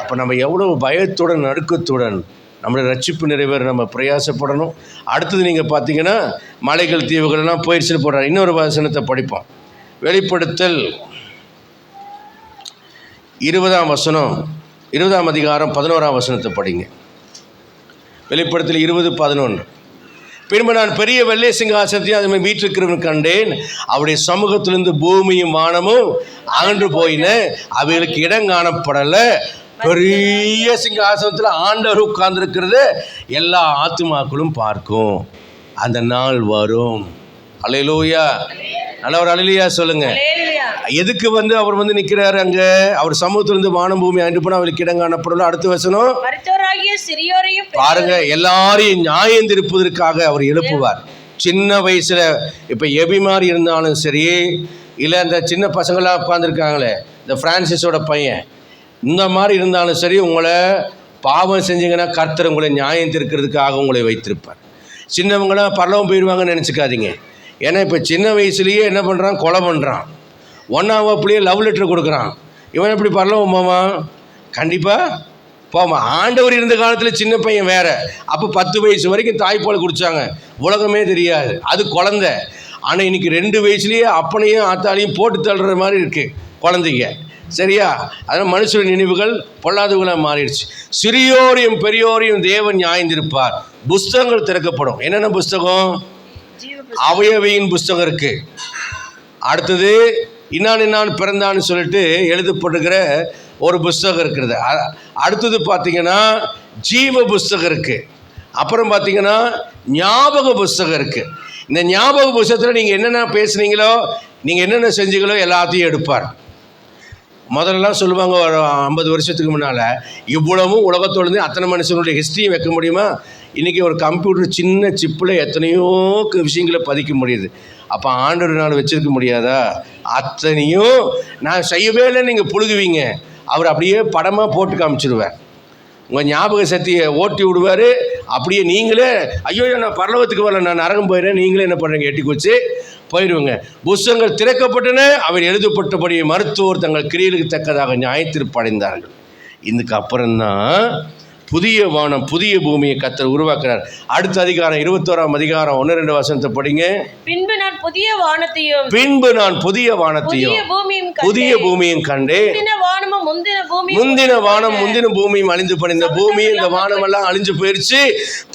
அப்போ நம்ம எவ்வளோ பயத்துடன் நடுக்கத்துடன் நம்மளுடைய ரட்சிப்பு நிறைவேற நம்ம பிரயாசப்படணும். அடுத்தது நீங்கள் பார்த்தீங்கன்னா மலைகள் தீவுகள்லாம் போயிடுச்சுன்னு போடுறாரு. இன்னொரு வசனத்தை படிப்போம். வெளிப்படுத்தல் 20ஆம் வசனம், 20ஆம் அதிகாரம் 11ஆம் வசனத்தை படிங்க. வெளிப்படுத்தல் 20:11. பின்பு நான் பெரிய வெள்ளை சிங்காசனத்தையும் அது மாதிரி வீற்றிருக்கிறவன் கண்டேன். அவருடைய சமூகத்திலிருந்து பூமியும் வானமும் அகன்று போயின, அவைகளுக்கு இடம் காணப்படலை. பெரிய சிங்காசனத்தில் ஆண்டவர் உட்கார்ந்துருக்கிறது எல்லா ஆத்துமாக்களும் பார்க்கும். அந்த நாள் வரும். அல்லேலூயா. நல்லவர் அல்லேலூயா சொல்லுங்க. எதுக்கு வந்து அவர் வந்து நிற்கிறாரு அங்கே? அவர் சமூகத்திலிருந்து வானம் பூமி அன்று போனால் அவருக்கு இடம் காணப்படல. அடுத்த வசனம் பாருங்க, எல்லாரையும் நியாயம் திருப்பதற்காக அவர் எழுப்புவார். சின்ன வயசுல இப்போ எபி மாதிரி இருந்தாலும் சரி, இல்லை இந்த சின்ன பசங்களாக உட்காந்துருக்காங்களே, இந்த பிரான்சிஸோட பையன், இந்த மாதிரி இருந்தாலும் சரி, உங்களை பாவம் செஞ்சீங்கன்னா கர்த்தர் உங்களை நியாயம் திருக்கிறதுக்காக உங்களை வைத்திருப்பார். சின்னவங்களாம் பரலவம் போயிடுவாங்கன்னு நினச்சிக்காதீங்க. ஏன்னா இப்போ சின்ன வயசுலேயே என்ன பண்ணுறான்? கொலை பண்ணுறான். 1ஆம் வகுப்புலேயே லவ் லெட்டர் கொடுக்குறான். இவன் எப்படி பரலவம் போவான்? கண்டிப்பாக போமா. ஆண்டவர் இருந்த காலத்தில் சின்ன பையன் வேற. அப்போ 10 வயசு வரைக்கும் தாய்ப்பால் குடித்தாங்க, உலகமே தெரியாது, அது குழந்தை. ஆனால் இன்னைக்கு 2 வயசுலேயே அப்பனையும் ஆத்தாலையும் போட்டு தள்ளுற மாதிரி இருக்குது குழந்தைங்க. சரியா? அதனால் மனுஷன் நினைவுகள் பொல்லாதவங்களாக மாறிடுச்சு. சிறியோரையும் பெரியோரையும் தேவன் நியாயந்திருப்பார். புஸ்தகங்கள் திறக்கப்படும். என்னென்ன புஸ்தகம்? அவையவையின் புஸ்தகம் இருக்கு. அடுத்தது இன்னான் பிறந்தான்னு சொல்லிட்டு எழுதப்படுகிற ஒரு புஸ்தகம் இருக்கிறது. அடுத்தது பார்த்தீங்கன்னா ஜீவ புஸ்தகம் இருக்கு. அப்புறம் பார்த்தீங்கன்னா ஞாபக புஸ்தகம் இருக்கு. இந்த ஞாபக புஸ்தகத்தில் நீங்கள் என்னென்ன பேசுனீங்களோ, நீங்கள் என்னென்ன செஞ்சீங்களோ எல்லாத்தையும் எடுப்பார். முதல்லலாம் சொல்லுவாங்க, ஒரு 50 வருஷத்துக்கு முன்னால் இவ்வளவும் உலகத்தோடு அத்தனை மனுஷனுடைய ஹிஸ்ட்ரியும் வைக்க முடியுமா? இன்றைக்கி ஒரு கம்ப்யூட்டர் சின்ன சிப்பில் எத்தனையோ விஷயங்களை பதிக்க முடியுது. அப்போ ஆண்டவர் நாள் வச்சுருக்க முடியாதா? அத்தனையும் நான் செய்யவே இல்லைன்னு நீங்கள் புழுகுவீங்க. அவர் அப்படியே படமாக போட்டு காமிச்சிடுவார். உங்கள் ஞாபக சக்தியை ஓட்டி விடுவார். அப்படியே நீங்களே ஐயோ நான் பரலோகத்துக்கு வரல, நான் நரகம் போயிடுறேன், நீங்களே என்ன பண்ணுறீங்க? எட்டி குச்சி போயிடுவோங்க. புஸ்தகங்கள் திறக்கப்பட்டன, அவர் எழுதப்பட்டபடி மருத்துவர் தங்கள் கிரியைகளுக்கு தக்கதாக நியாயத்தீர்ப்பு அடைந்தார்கள். இதுக்கு அப்புறம்தான் புதிய வானம் புதிய பூமியை கர்த்தர் உருவாக்குறார். அடுத்த அதிகாரம் 21ஆம் அதிகாரம் 1-2 வசனத்தை படிங்க. பின்பு நான் புதிய வானத்தையும் புதிய பூமியும் கண்டேன். முந்தின வானம் முந்தின பூமியும் அழிந்து போன இந்த பூமி இந்த வானம் எல்லாம் அழிஞ்சு போயிருச்சு.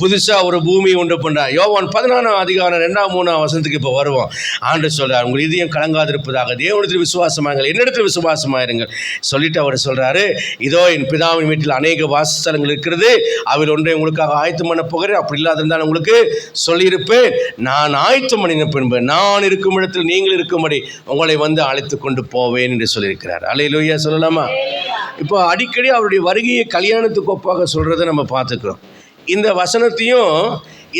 புதுசா ஒரு பூமி உண்டு பண்றார். யோவான் 14ஆம் அதிகாரம் 2-3 வசனத்துக்கு இப்போ வருவோம். ஆண்டவர் சொல்றார், உங்கள் இதயம் கலங்காதிருப்பதாக தேவனிடத்தில் விசுவாசமாயிருங்கள், என்னிடத்தில் விசுவாசமாயிருங்கள் சொல்லிட்டு அவர் சொல்றாரு, இதோ என் பிதாவின் வீட்டில் அநேக வாசஸ்தலங்கள் இருக்கிறது, அவையில் ஒன்றை உங்களுக்காக ஆயத்தம் பண்ண போகிறேன். அப்படி இல்லாதிருந்தால் உங்களுக்கு சொல்லியிருப்பேன். நான் ஆயத்தம் பண்ணின பின்பு நான் இருக்கும் இடத்தில் நீங்கள் இருக்கும்படி உங்களை வந்து அழைத்து கொண்டு போவேன் என்று சொல்லியிருக்கிறார். அல்லேலூயா சொல்லலாமா? இப்போ அடிக்கடி அவருடைய வருகையை கல்யாணத்துக்கு ஒப்பாக சொல்றதை நம்ம பார்த்துக்கிறோம். இந்த வசனத்தையும்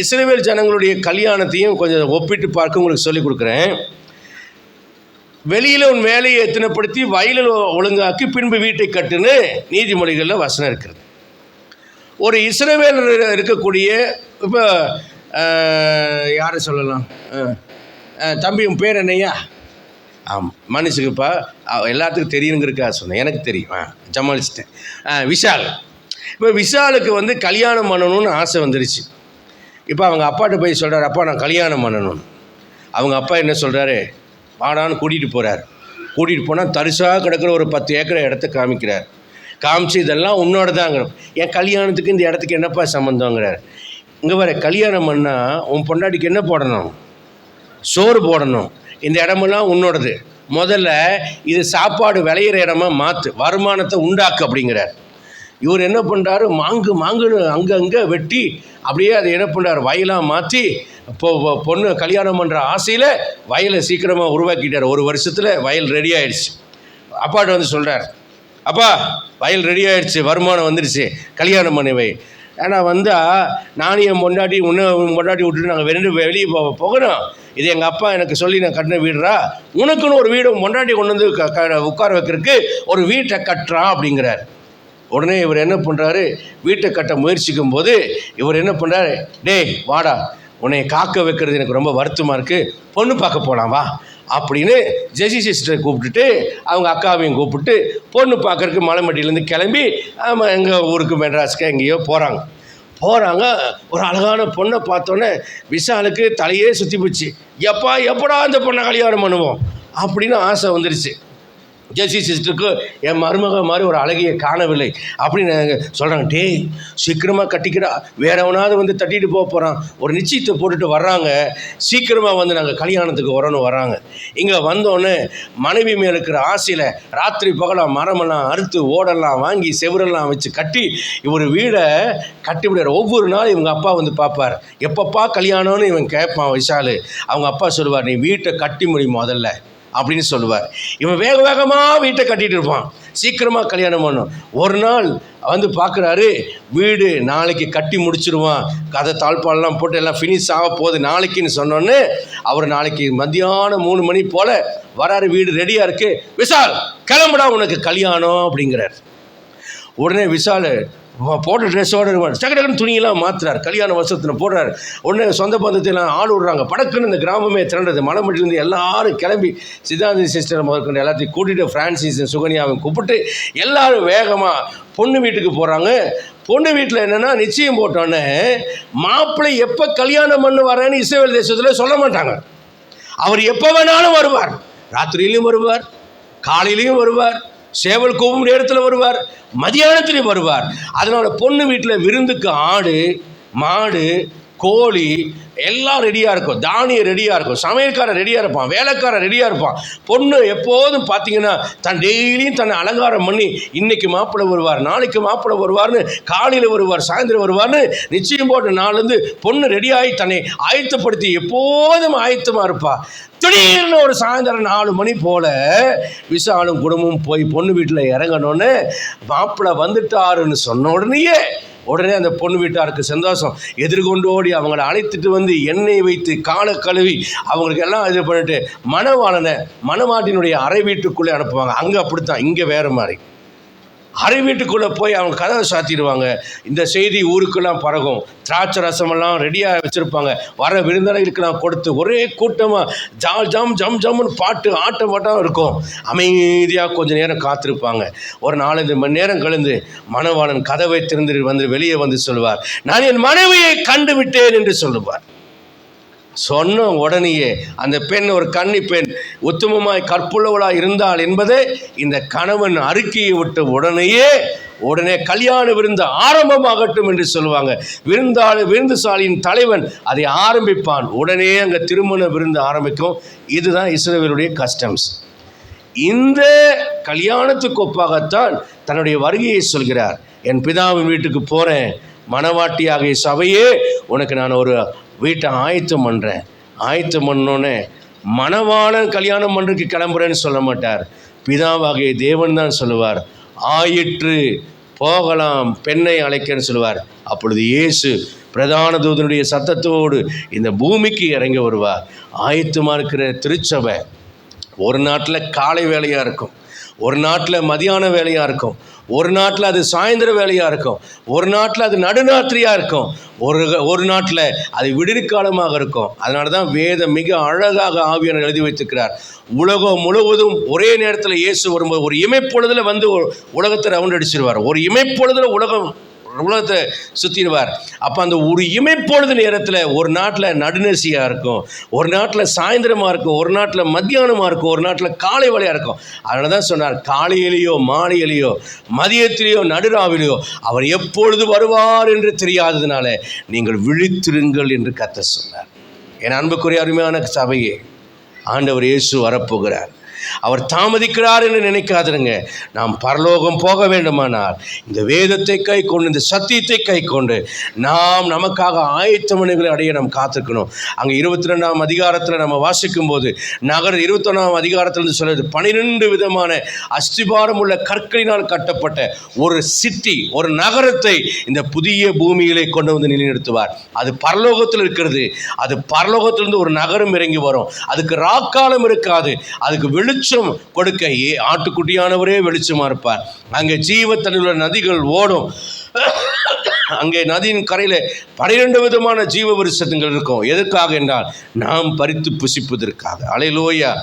இஸ்ரவேல் ஜனங்களுடைய கல்யாணத்தையும் கொஞ்சம் ஒப்பிட்டு பார்க்க உங்களுக்கு சொல்லிக் கொடுக்குறேன். வெளியில் உன் வேலையை எத்தனைப்படுத்தி வயலில் ஒழுங்காக்கி பின்பு வீட்டை கட்டுன்னு நீதிமொழிகளில் வசனம் இருக்கிறது. ஒரு இஸ்ரவேல் இருக்கக்கூடிய இப்போ யாரை சொல்லலாம், தம்பி உன் பேர் என்னையா? ஆமாம், மனுஷுக்குப்பா எல்லாத்துக்கும் தெரியுங்கிறதுக்காக சொன்னேன், எனக்கு தெரியும், சமாளிச்சிட்டேன். விஷால். இப்போ விஷாலுக்கு வந்து கல்யாணம் பண்ணணும்னு ஆசை வந்துருச்சு. இப்போ அவங்க அப்பாட்ட போய் சொல்கிறார், அப்பா நான் கல்யாணம் பண்ணணும்னு. அவங்க அப்பா என்ன சொல்கிறாரு, வாடான்னு கூட்டிகிட்டு போகிறார். கூட்டிகிட்டு போனால் தரிசாக கிடக்கிற ஒரு 10 ஏக்கரை இடத்த காமிக்கிறார். காமிச்சு இதெல்லாம் உன்னோட தாங்கிற, என் கல்யாணத்துக்கு இந்த இடத்துக்கு என்னப்பா சம்மந்தங்கிறார். இங்கே வர கல்யாணம் பண்ணால் உன் பொண்டாட்டிக்கு என்ன போடணும்? சோறு போடணும். இந்த இடமெல்லாம் உன்னோடது. முதல்ல இது சாப்பாடு விளையிற இடமா மாற்று, வருமானத்தை உண்டாக்கு அப்படிங்கிறார். இவர் என்ன பண்ணுறாரு, மாங்குன்னு அங்கே வெட்டி அப்படியே அதை என்ன பண்ணுறாரு, வயலாக மாற்றி பொண்ணு கல்யாணம் பண்ணுற ஆசையில் வயலை சீக்கிரமாக உருவாக்கிட்டார். 1 வருஷத்தில் வயல் ரெடி ஆகிடுச்சு. அப்பாட்ட வந்து சொல்கிறார், அப்பா வயல் ரெடி ஆகிடுச்சு, வருமானம் வந்துடுச்சு, கல்யாணம் பண்ணிவை. ஏன்னா வந்தால் நானும் என் பொண்டாட்டி பொண்டாட்டி விட்டுட்டு நாங்கள் வெளியே போகணும். இது எங்கள் அப்பா எனக்கு சொல்லி நான் கட்டின வீடுறா, உனக்குன்னு ஒரு வீடு பொண்டாட்டி கொண்டு வந்து உட்கார வைக்கிறதுக்கு ஒரு வீட்டை கட்டுறான் அப்படிங்கிறார். உடனே இவர் என்ன பண்ணுறாரு, வீட்டை கட்ட முயற்சிக்கும் போது இவர் என்ன பண்ணுறாரு, டேய் வாடா, உன்னை காக்க வைக்கிறது எனக்கு ரொம்ப வருத்தமாக இருக்குது, பொண்ணு பார்க்க போகலாம் வா அப்படின்னு ஜெசி சிஸ்டரை கூப்பிட்டுட்டு அவங்க அக்காவையும் கூப்பிட்டு பொண்ணு பார்க்கறதுக்கு மலைமட்டிலேருந்து கிளம்பி எங்கள் ஊருக்கு மெட்ராஸ்க்கு எங்கேயோ போகிறாங்க. ஒரு அழகான பொண்ணை பார்த்தோன்னே விஷாலுக்கு தலையே சுற்றி போச்சு. எப்படா அந்த பொண்ணை கல்யாணம் பண்ணுவோம் அப்படின்னு ஆசை வந்துருச்சு. ஜெசி சிஸ்டருக்கு என் மருமக மாதிரி ஒரு அழகிய காணவில்லை அப்படின்னு சொல்கிறாங்க. டேய் சீக்கிரமாக கட்டிக்கிறா, வேறவனாவது வந்து தட்டிட்டு போகிறான். ஒரு நிச்சயத்தை போட்டுட்டு வர்றாங்க, சீக்கிரமாக வந்து நாங்கள் கல்யாணத்துக்கு வராங்க. இங்கே வந்தோடனே மனைவி மேலே இருக்கிற ஆசையில் ராத்திரி பகலாக மரமெல்லாம் அறுத்து ஓடெல்லாம் வாங்கி செவரெல்லாம் வச்சு கட்டி இவர் வீடை கட்டிவிடுறார். ஒவ்வொரு நாள் இவங்க அப்பா வந்து பார்ப்பார், எப்பப்பா கல்யாணம்னு இவன் கேட்பான் விஷாலு. அவங்க அப்பா சொல்லுவார், நீ வீட்டை கட்டி முடியும் முதல்ல அப்படின்னு சொல்லுவார். இவன் வேகமாக வீட்டை கட்டிகிட்டு இருப்பான், சீக்கிரமாக கல்யாணம் பண்ணும். ஒரு நாள் வந்து பார்க்குறாரு, வீடு நாளைக்கு கட்டி முடிச்சிருவான், கதை தாழ்பாலெலாம் போட்டு எல்லாம் ஃபினிஷ் ஆக போகுது நாளைக்குன்னு சொன்னோன்னே அவர் நாளைக்கு மத்தியானம் 3 மணி போல் வராரு. வீடு ரெடியாக இருக்குது, விஷால் கிளம்புடா உனக்கு கல்யாணம் அப்படிங்கிறார். உடனே விஷால் போட்ட ட்ரெஸ்ஸோடு டக்குன்னு துணியெல்லாம் மாற்றுறார், கல்யாண வருஷத்தில் போடுறாரு. உடனே சொந்த பந்தத்தையெல்லாம் ஆள் விடுறாங்க. படக்குன்னு இந்த கிராமமே திரண்டது. மலைமட்டிலேருந்து எல்லாரும் கிளம்பி சித்தாந்தி சிஸ்டர் முதற்கொண்டு எல்லாத்தையும் கூட்டிகிட்டு ஃப்ரான்சிஸ் சுகன்யாவை கூப்பிட்டு எல்லாரும் வேகமாக பொண்ணு வீட்டுக்கு போகிறாங்க. பொண்ணு வீட்டில் என்னென்னா நிச்சயம் போட்டோன்னே மாப்பிள்ளை எப்போ கல்யாணம் பண்ணு வரேன்னு இஸ்ரவேல் தேசத்தில் சொல்ல மாட்டாங்க. அவர் எப்போ வேணாலும் வருவார், ராத்திரியிலையும் வருவார், காலையிலையும் வருவார், சேவல் கூவும் நேரத்தில் வருவார், மதியானத்துலேயும் வருவார். அதனால் பொண்ணு வீட்டில் விருந்துக்கு ஆடு மாடு கோழி எல்லாம் ரெடியாக இருக்கும், தானியம் ரெடியாக இருக்கும், சமையல்காரன் ரெடியாக இருப்பான், வேலைக்காரன் ரெடியாக இருப்பான். பொண்ணு எப்போதும் பார்த்தீங்கன்னா டெய்லியும் தன்னை அலங்காரம் பண்ணி இன்றைக்கி மாப்பிள்ளை வருவார், நாளைக்கு மாப்பிள்ளை வருவார்னு, காலையில் வருவார், சாயந்தரம் வருவார்னு நிச்சயம் போட்ட நாள்லேருந்து பொண்ணு ரெடியாகி தன்னை ஆயத்தப்படுத்தி எப்போதும் ஆயத்தமாக இருப்பாள். திடீர்னு ஒரு சாயந்தரம் 4 மணி போல் விஷாலும் குடும்பமும் போய் பொண்ணு வீட்டில் இறங்கணுன்னு மாப்பிள்ளை வந்துட்டாருன்னு சொன்ன உடனே அந்த பொண்ணு வீட்டாருக்கு சந்தோஷம். எதிர்கொண்டு ஓடி அவங்கள அழைத்துட்டு வந்து எண்ணெய் வைத்து காலை கழுவி அவங்களுக்கு எல்லாம் இது பண்ணிட்டு மணவாளனை மணவாட்டினுடைய அறை வீட்டுக்குள்ளே அனுப்புவாங்க. அங்கே அப்படித்தான், இங்கே வேறு மாதிரி. அறை வீட்டுக்குள்ளே போய் அவங்க கதவை சாத்திடுவாங்க. இந்த செய்தி ஊருக்கெல்லாம் பரகும். திராட்சை ரசமெல்லாம் ரெடியாக வச்சுருப்பாங்க. வர விருந்தினர்களுக்கெல்லாம் கொடுத்து ஒரே கூட்டமாக ஜம் ஜம் ஜம்னு பாட்டு ஆட்டம் பாட்டம் இருக்கும். அமைதியாக கொஞ்சம் நேரம் காத்திருப்பாங்க. ஒரு 4-5 மணி நேரம் கழிந்து மணவாளன் கதவை திறந்து வந்து வெளியே வந்து சொல்லுவார், நான் என் மனைவியை கண்டு விட்டேன் என்று சொல்லுவார். சொன்ன உடனேயே அந்த பெண் ஒரு கன்னி பெண் உத்தமமாய் கற்புள்ளவளாய் இருந்தாள் என்பதை இந்த கணவன் அறிக்கையை விட்ட உடனே கல்யாண விருந்து ஆரம்பமாகட்டும் என்று சொல்லுவாங்க. விருந்துசாலியின் தலைவன் அதை ஆரம்பிப்பான். உடனே அங்கே திருமண விருந்து ஆரம்பிக்கும். இதுதான் இஸ்ரவேலுடைய கஸ்டம்ஸ். இந்த கல்யாணத்துக்கு ஒப்பாகத்தான் தன்னுடைய வருகையை சொல்கிறார். என் பிதாவின் வீட்டுக்கு போகிறேன், மணவாட்டியாகிய சபையே உனக்கு நான் ஒரு வீட்டை ஆயத்தம் பண்ணுறேன். ஆயத்தம் பண்ணோன்னே மணவாளன் கல்யாணம் பண்ணுறதுக்கு கிளம்புறேன்னு சொல்ல மாட்டார். பிதாவாகிய தேவன் தான் சொல்லுவார், ஆயிற்று போகலாம் பெண்ணை அழைக்கன்னு சொல்லுவார். அப்பொழுது இயேசு பிரதான தூதனுடைய சத்தத்தோடு இந்த பூமிக்கு இறங்கி வருவார். ஆயத்தமாக இருக்கிற திருச்சபை ஒரு நாட்டில் காலை வேலையாக இருக்கும், ஒரு நாட்டில் மதியான வேலையாக இருக்கும், ஒரு நாட்டில் அது சாயந்தர வேலையாக இருக்கும், ஒரு நாட்டில் அது நடுராத்திரியாக இருக்கும், ஒரு நாட்டில் அது விடிற்காலமாக இருக்கும். அதனால தான் வேதம் மிக அழகாக ஆவியானவர் எழுதி வைத்திருக்கிறார். உலகம் முழுவதும் ஒரே நேரத்தில் இயேசு வரும்போது ஒரு இமைப்பொழுதில் வந்து உலகத்தை ரவுண்ட் அடிச்சிருவார். ஒரு இமைப்பொழுதில் உலகத்தை சுற்றிடுவார். அப்போ அந்த ஒரு இமைப்பொழுது நேரத்தில் ஒரு நாட்டில் நடுநசியாக இருக்கும், ஒரு நாட்டில் சாயந்தரமாக இருக்கும், ஒரு நாட்டில் மத்தியானமாக இருக்கும், ஒரு நாட்டில் காலை வேளையாக இருக்கும். அதனால தான் சொன்னார், காலையிலேயோ மாலையிலேயோ மதியத்திலேயோ நடுராவிலேயோ அவர் எப்பொழுது வருவார் என்று தெரியாததுனால நீங்கள் விழித்திருங்கள் என்று கர்த்தர் சொன்னார். என் அன்புக்குரிய அருமையான சபையே, ஆண்டவர் இயேசு வரப்போகிறார். அவர் தாமதிக்கிறார் என்று நினைக்காதுங்க. நாம் பரலோகம் போக வேண்டுமானால் இந்த வேதத்தை கை கொண்டு, இந்த சத்தியத்தை கை கொண்டு நாம் நமக்காக ஆயத்தமனைகளை அடைய நாம் காத்திருக்கணும். அங்கே 22ஆம் அதிகாரத்தில் நம்ம வாசிக்கும் போது நகர் 21ஆம் அதிகாரத்தில் சொல்லுது, 12 விதமான அஸ்திபாரம் உள்ள கற்களினால் கட்டப்பட்ட ஒரு சிட்டி, ஒரு நகரத்தை இந்த புதிய பூமியிலே கொண்டு வந்து நிலைநிறுத்துவார். அது பரலோகத்தில் இருக்கிறது. அது பரலோகத்திலிருந்து ஒரு நகரம் இறங்கி வரும். அதுக்கு ராக்காலம் இருக்காது. அதுக்கு வெளிச்சம் கொடுக்க ஆட்டுக்குட்டியானவரே வெளிச்சமா இருப்பார். அங்கே ஜீவத்தன்னுள்ள நதிகள் ஓடும். அங்கே நதியின் கரையில் 12 விதமான ஜீவ விருட்சங்கள் இருக்கும். எதற்காக என்றால் நாம் பறித்து புசிப்பதற்காக. அல்லேலூயா.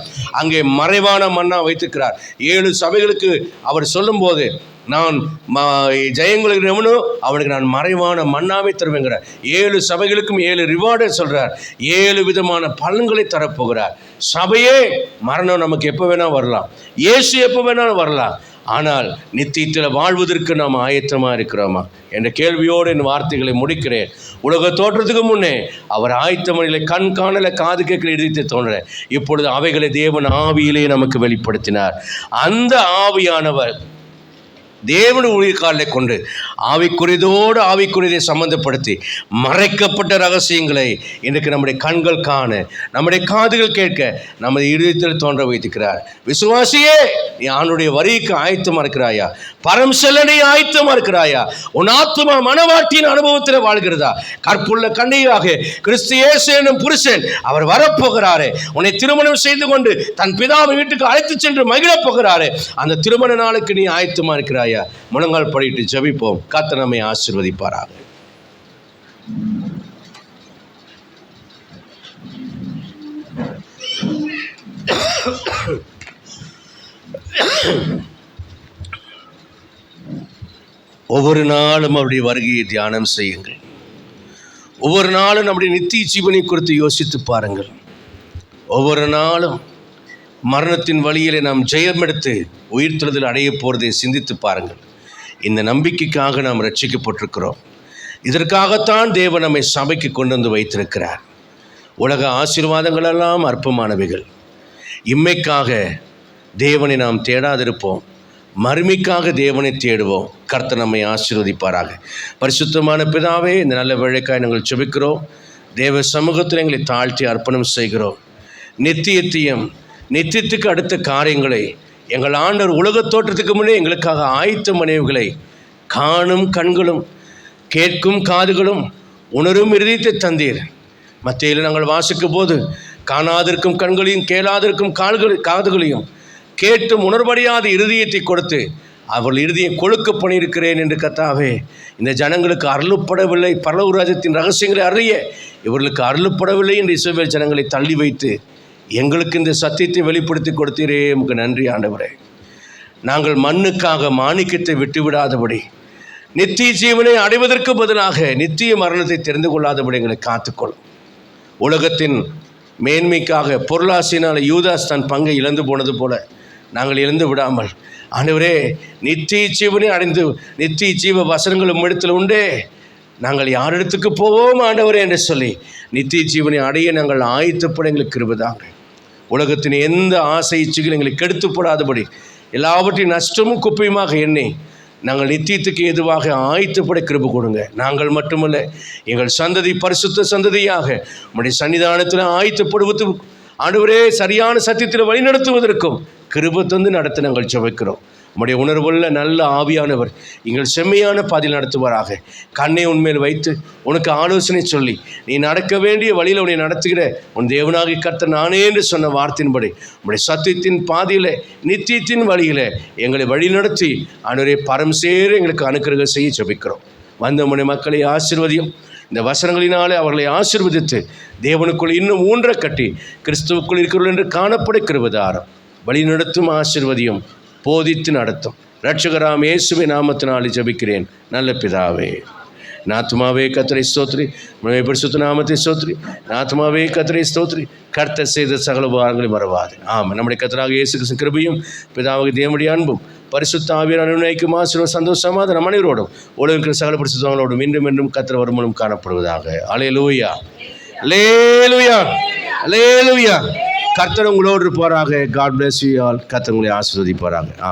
அங்கே மறைவான மன்னா வைத்திருக்கிறார். 7 சபைகளுக்கு அவர் சொல்லும்போது, நான் ஜெயங்குலவனோ அவனுக்கு நான் மறைவான மன்னாவை தருவேங்கிறார். 7 சபைகளுக்கும் 7 ரிவார்டை சொல்கிறார். 7 விதமான பலன்களை தரப்போகிறார். சபையே, மரணம் நமக்கு எப்போ வேணால் வரலாம், இயேசு எப்போ வேணாலும் வரலாம், ஆனால் நித்தியத்தில் வாழ்வதற்கு நாம் ஆயத்தமாக இருக்கிறோமா என்ற கேள்வியோடு என் வார்த்தைகளை முடிக்கிறேன். உலக தோற்றத்துக்கு முன்னே அவர் ஆயத்தமனிலே கண் காணல காது கேட்கல எழுதி தோன்ற, இப்பொழுது அவைகளை தேவன் ஆவியிலே நமக்கு வெளிப்படுத்தினார். அந்த ஆவியானவர் தேவனுடைய ஊழியக்காரரை கொண்டு ஆவிக்குரியதோடு ஆவிக்குரியதை சம்பந்தப்படுத்தி மறைக்கப்பட்ட ரகசியங்களை இன்றைக்கு நம்முடைய கண்கள் காண, நம்முடைய காதுகள் கேட்க, நமது இதயத்தில் தோன்ற வைத்திருக்கிறார். விசுவாசியே, நீ அவனுடைய வரிக்கு ஆயத்தமாக இருக்கிறாயா? பரம் செல்ல நீ ஆயத்தமாக இருக்கிறாயா? உன் ஆத்துமா மனவாட்டியின் அனுபவத்தில் வாழ்கிறதா? கற்புள்ள கன்னியாக கிறிஸ்து இயேசு என்னும் புருஷன் அவர் வரப்போகிறாரே, உன்னை திருமணம் செய்து கொண்டு தன் பிதாவின் வீட்டுக்கு அழைத்து சென்று மகிழப் போகிறாரே, அந்த திருமண நாளுக்கு நீ ஆயத்தமாக இருக்கிறாயா? முழங்கால் படிட்டு ஜெபிப்போம். கர்த்தர் நம்மை ஆசீர்வதிப்பாராக. ஒவ்வொரு நாளும் அவருடைய வருகையை தியானம் செய்யுங்கள். ஒவ்வொரு நாளும் நம்முடைய நித்திய ஜீவனை குறித்து யோசித்து பாருங்கள். ஒவ்வொரு நாளும் மரணத்தின் வழியிலே நாம் ஜெயம் எடுத்து உயிர்த்தெழுதல் அடைய போகிறதை சிந்தித்து பாருங்கள். இந்த நம்பிக்கைக்காக நாம் ரட்சிக்கப்பட்டிருக்கிறோம். இதற்காகத்தான் தேவன் நம்மை சபைக்கு கொண்டு வந்து வைத்திருக்கிறார். உலக ஆசீர்வாதங்கள் எல்லாம் அற்பமானவைகள். இம்மைக்காக தேவனை நாம் தேடாதிருப்போம், மறுமைக்காக தேவனை தேடுவோம். கர்த்தர் நம்மை ஆசீர்வதிப்பாராக. பரிசுத்தமான பிதாவே, இந்த நல்ல வேளைக்காய் நாங்கள் ஜெபிக்கிறோம். தேவ சமூகத்தில் எங்களை தாழ்த்தி அர்ப்பணம் செய்கிறோம். நித்தியத்துக்கு அடுத்த காரியங்களை எங்கள் ஆண்டவர் உலகத் தோற்றத்துக்கு முன்னே எங்களுக்காக ஆயத்த மனைவிகளை காணும் கண்களும் கேட்கும் காதுகளும் உணரும் இருதயத்தை தந்தீர். மத்தியில் நாங்கள் வாசிக்கும் போது காணாதிருக்கும் கண்களையும் கேளாதிருக்கும் காதுகளையும் கேட்டும் உணர்வறியாத இருதயத்தை கொடுத்து அவர்கள் இறுதியை கொழுக்க பண்ணியிருக்கிறேன் என்று கர்த்தாவே இந்த ஜனங்களுக்கு அருளப்படவில்லை, பரலோக ராஜ்யத்தின் ரகசியங்களை அறிய இவர்களுக்கு அருளப்படவில்லை என்று இஸ்ரவேல் ஜனங்களை தள்ளி வைத்து எங்களுக்கு இந்த சத்தியத்தை வெளிப்படுத்தி கொடுத்தீரே, உமக்கு நன்றி ஆண்டவரே. நாங்கள் மண்ணுக்காக மாணிக்கத்தை விட்டுவிடாதபடி, நித்திய ஜீவனை அடைவதற்கு பதிலாக நித்திய மரணத்தை தெரிந்து கொள்ளாதபடி எங்களை காத்துக்கொள்ளும். உலகத்தின் மேன்மைக்காக பொருளாசையினால் யூதாஸ் தன் பங்கை இழந்து போனது போல நாங்கள் இழந்து விடாமல், ஆண்டவரே நித்திய ஜீவனை அடைந்து நித்திய ஜீவ வசனங்கள் உம்மிடத்தில் உண்டே, நாங்கள் யாரிடத்துக்கு போவோம் ஆண்டவரே என்று சொல்லி நித்திய ஜீவனை அடைய நாங்கள் ஆயத்தப்பட எங்களுக்கு கிருபைதாங்க. உலகத்தின் எந்த ஆசை இச்சைகள் எங்களை கெடுத்து போடாதபடி எல்லாவற்றையும் நஷ்டமும் குப்பையுமாக எண்ணி நாங்கள் நித்தியத்துக்கு எதுவாக ஆயத்தப்பட கிருபை கொடுங்க. நாங்கள் மட்டுமல்ல, எங்கள் சந்ததி பரிசுத்த சந்ததியாக உம்முடைய சன்னிதானத்தில் ஆயத்தப்படுவது ஆண்டவரே சரியான சத்தியத்தில் வழிநடத்துவதற்கும் கிருபை தந்து நடத்த நாங்கள் ஜெபிக்கிறோம். உம்முடைய உணர்வுள்ள நல்ல ஆவியானவர் எங்கள் செம்மையான பாதையில் நடத்துவாராக. கண்ணை உன்மேல் வைத்து உனக்கு ஆலோசனை சொல்லி நீ நடக்க வேண்டிய வழியில் உன்னை நடத்துகிற உன் தேவனாகி கர்த்தர் நானே என்று சொன்ன வார்த்தையின்படி உம்முடைய சத்தியத்தின் பாதையில் நித்தியத்தின் வழியில் எங்களை வழிநடத்தி ஆண்டவரே பரம் சேர எங்களுக்கு அனுக்கிரகம் செய்ய ஜெபிக்கிறோம். வந்த உம்முடைய மக்களை ஆசீர்வதியும். இந்த வசனங்களினாலே அவர்களை ஆசீர்வதித்து தேவனுக்குள் இன்னும் ஊன்ற கட்டி கிறிஸ்துவுக்குள் இருக்கிறவர்கள் என்று காணப்பட கிருபைதாரும். வழிநடத்தும் ஆசீர்வதியும், போதித்து நடத்தும். இரட்சகராம் இயேசுவின் நாமத்தினாலே ஜெபிக்கிறேன் நல்ல பிதாவே. நாத்மாவே கர்த்தரை ஸ்தோத்திரி, பரிசுத்த நாமத்தை ஸ்தோத்திரி. நாத்மாவே கர்த்தரை ஸ்தோத்திரி, கர்த்தர் செய்த சகல உபகாரங்களை மறவாது. ஆமாம், நம்முடைய கர்த்தராகிய இயேசு கிறிஸ்துவின் கிருபையும் பிதாவாகிய தேவனுடைய அன்பும் பரிசுத்த ஆவியானவரின் அனுநயிக்கும் ஆசீர்வாதம் சந்தோஷம் சமாதானம் அனைவரோடும் உலகின் சகல பரிசுத்தவான்களோடும் இன்றும் என்றும் கர்த்தர் வருமானம் காணப்படுவதாக. அல்லேலூயா, அல்லேலூயா, அல்லேலூயா. கர்த்தர் உங்களோடு இருப்பாராக. God bless you all. கர்த்தர் உங்களை ஆசீர்வதிப்பாராக.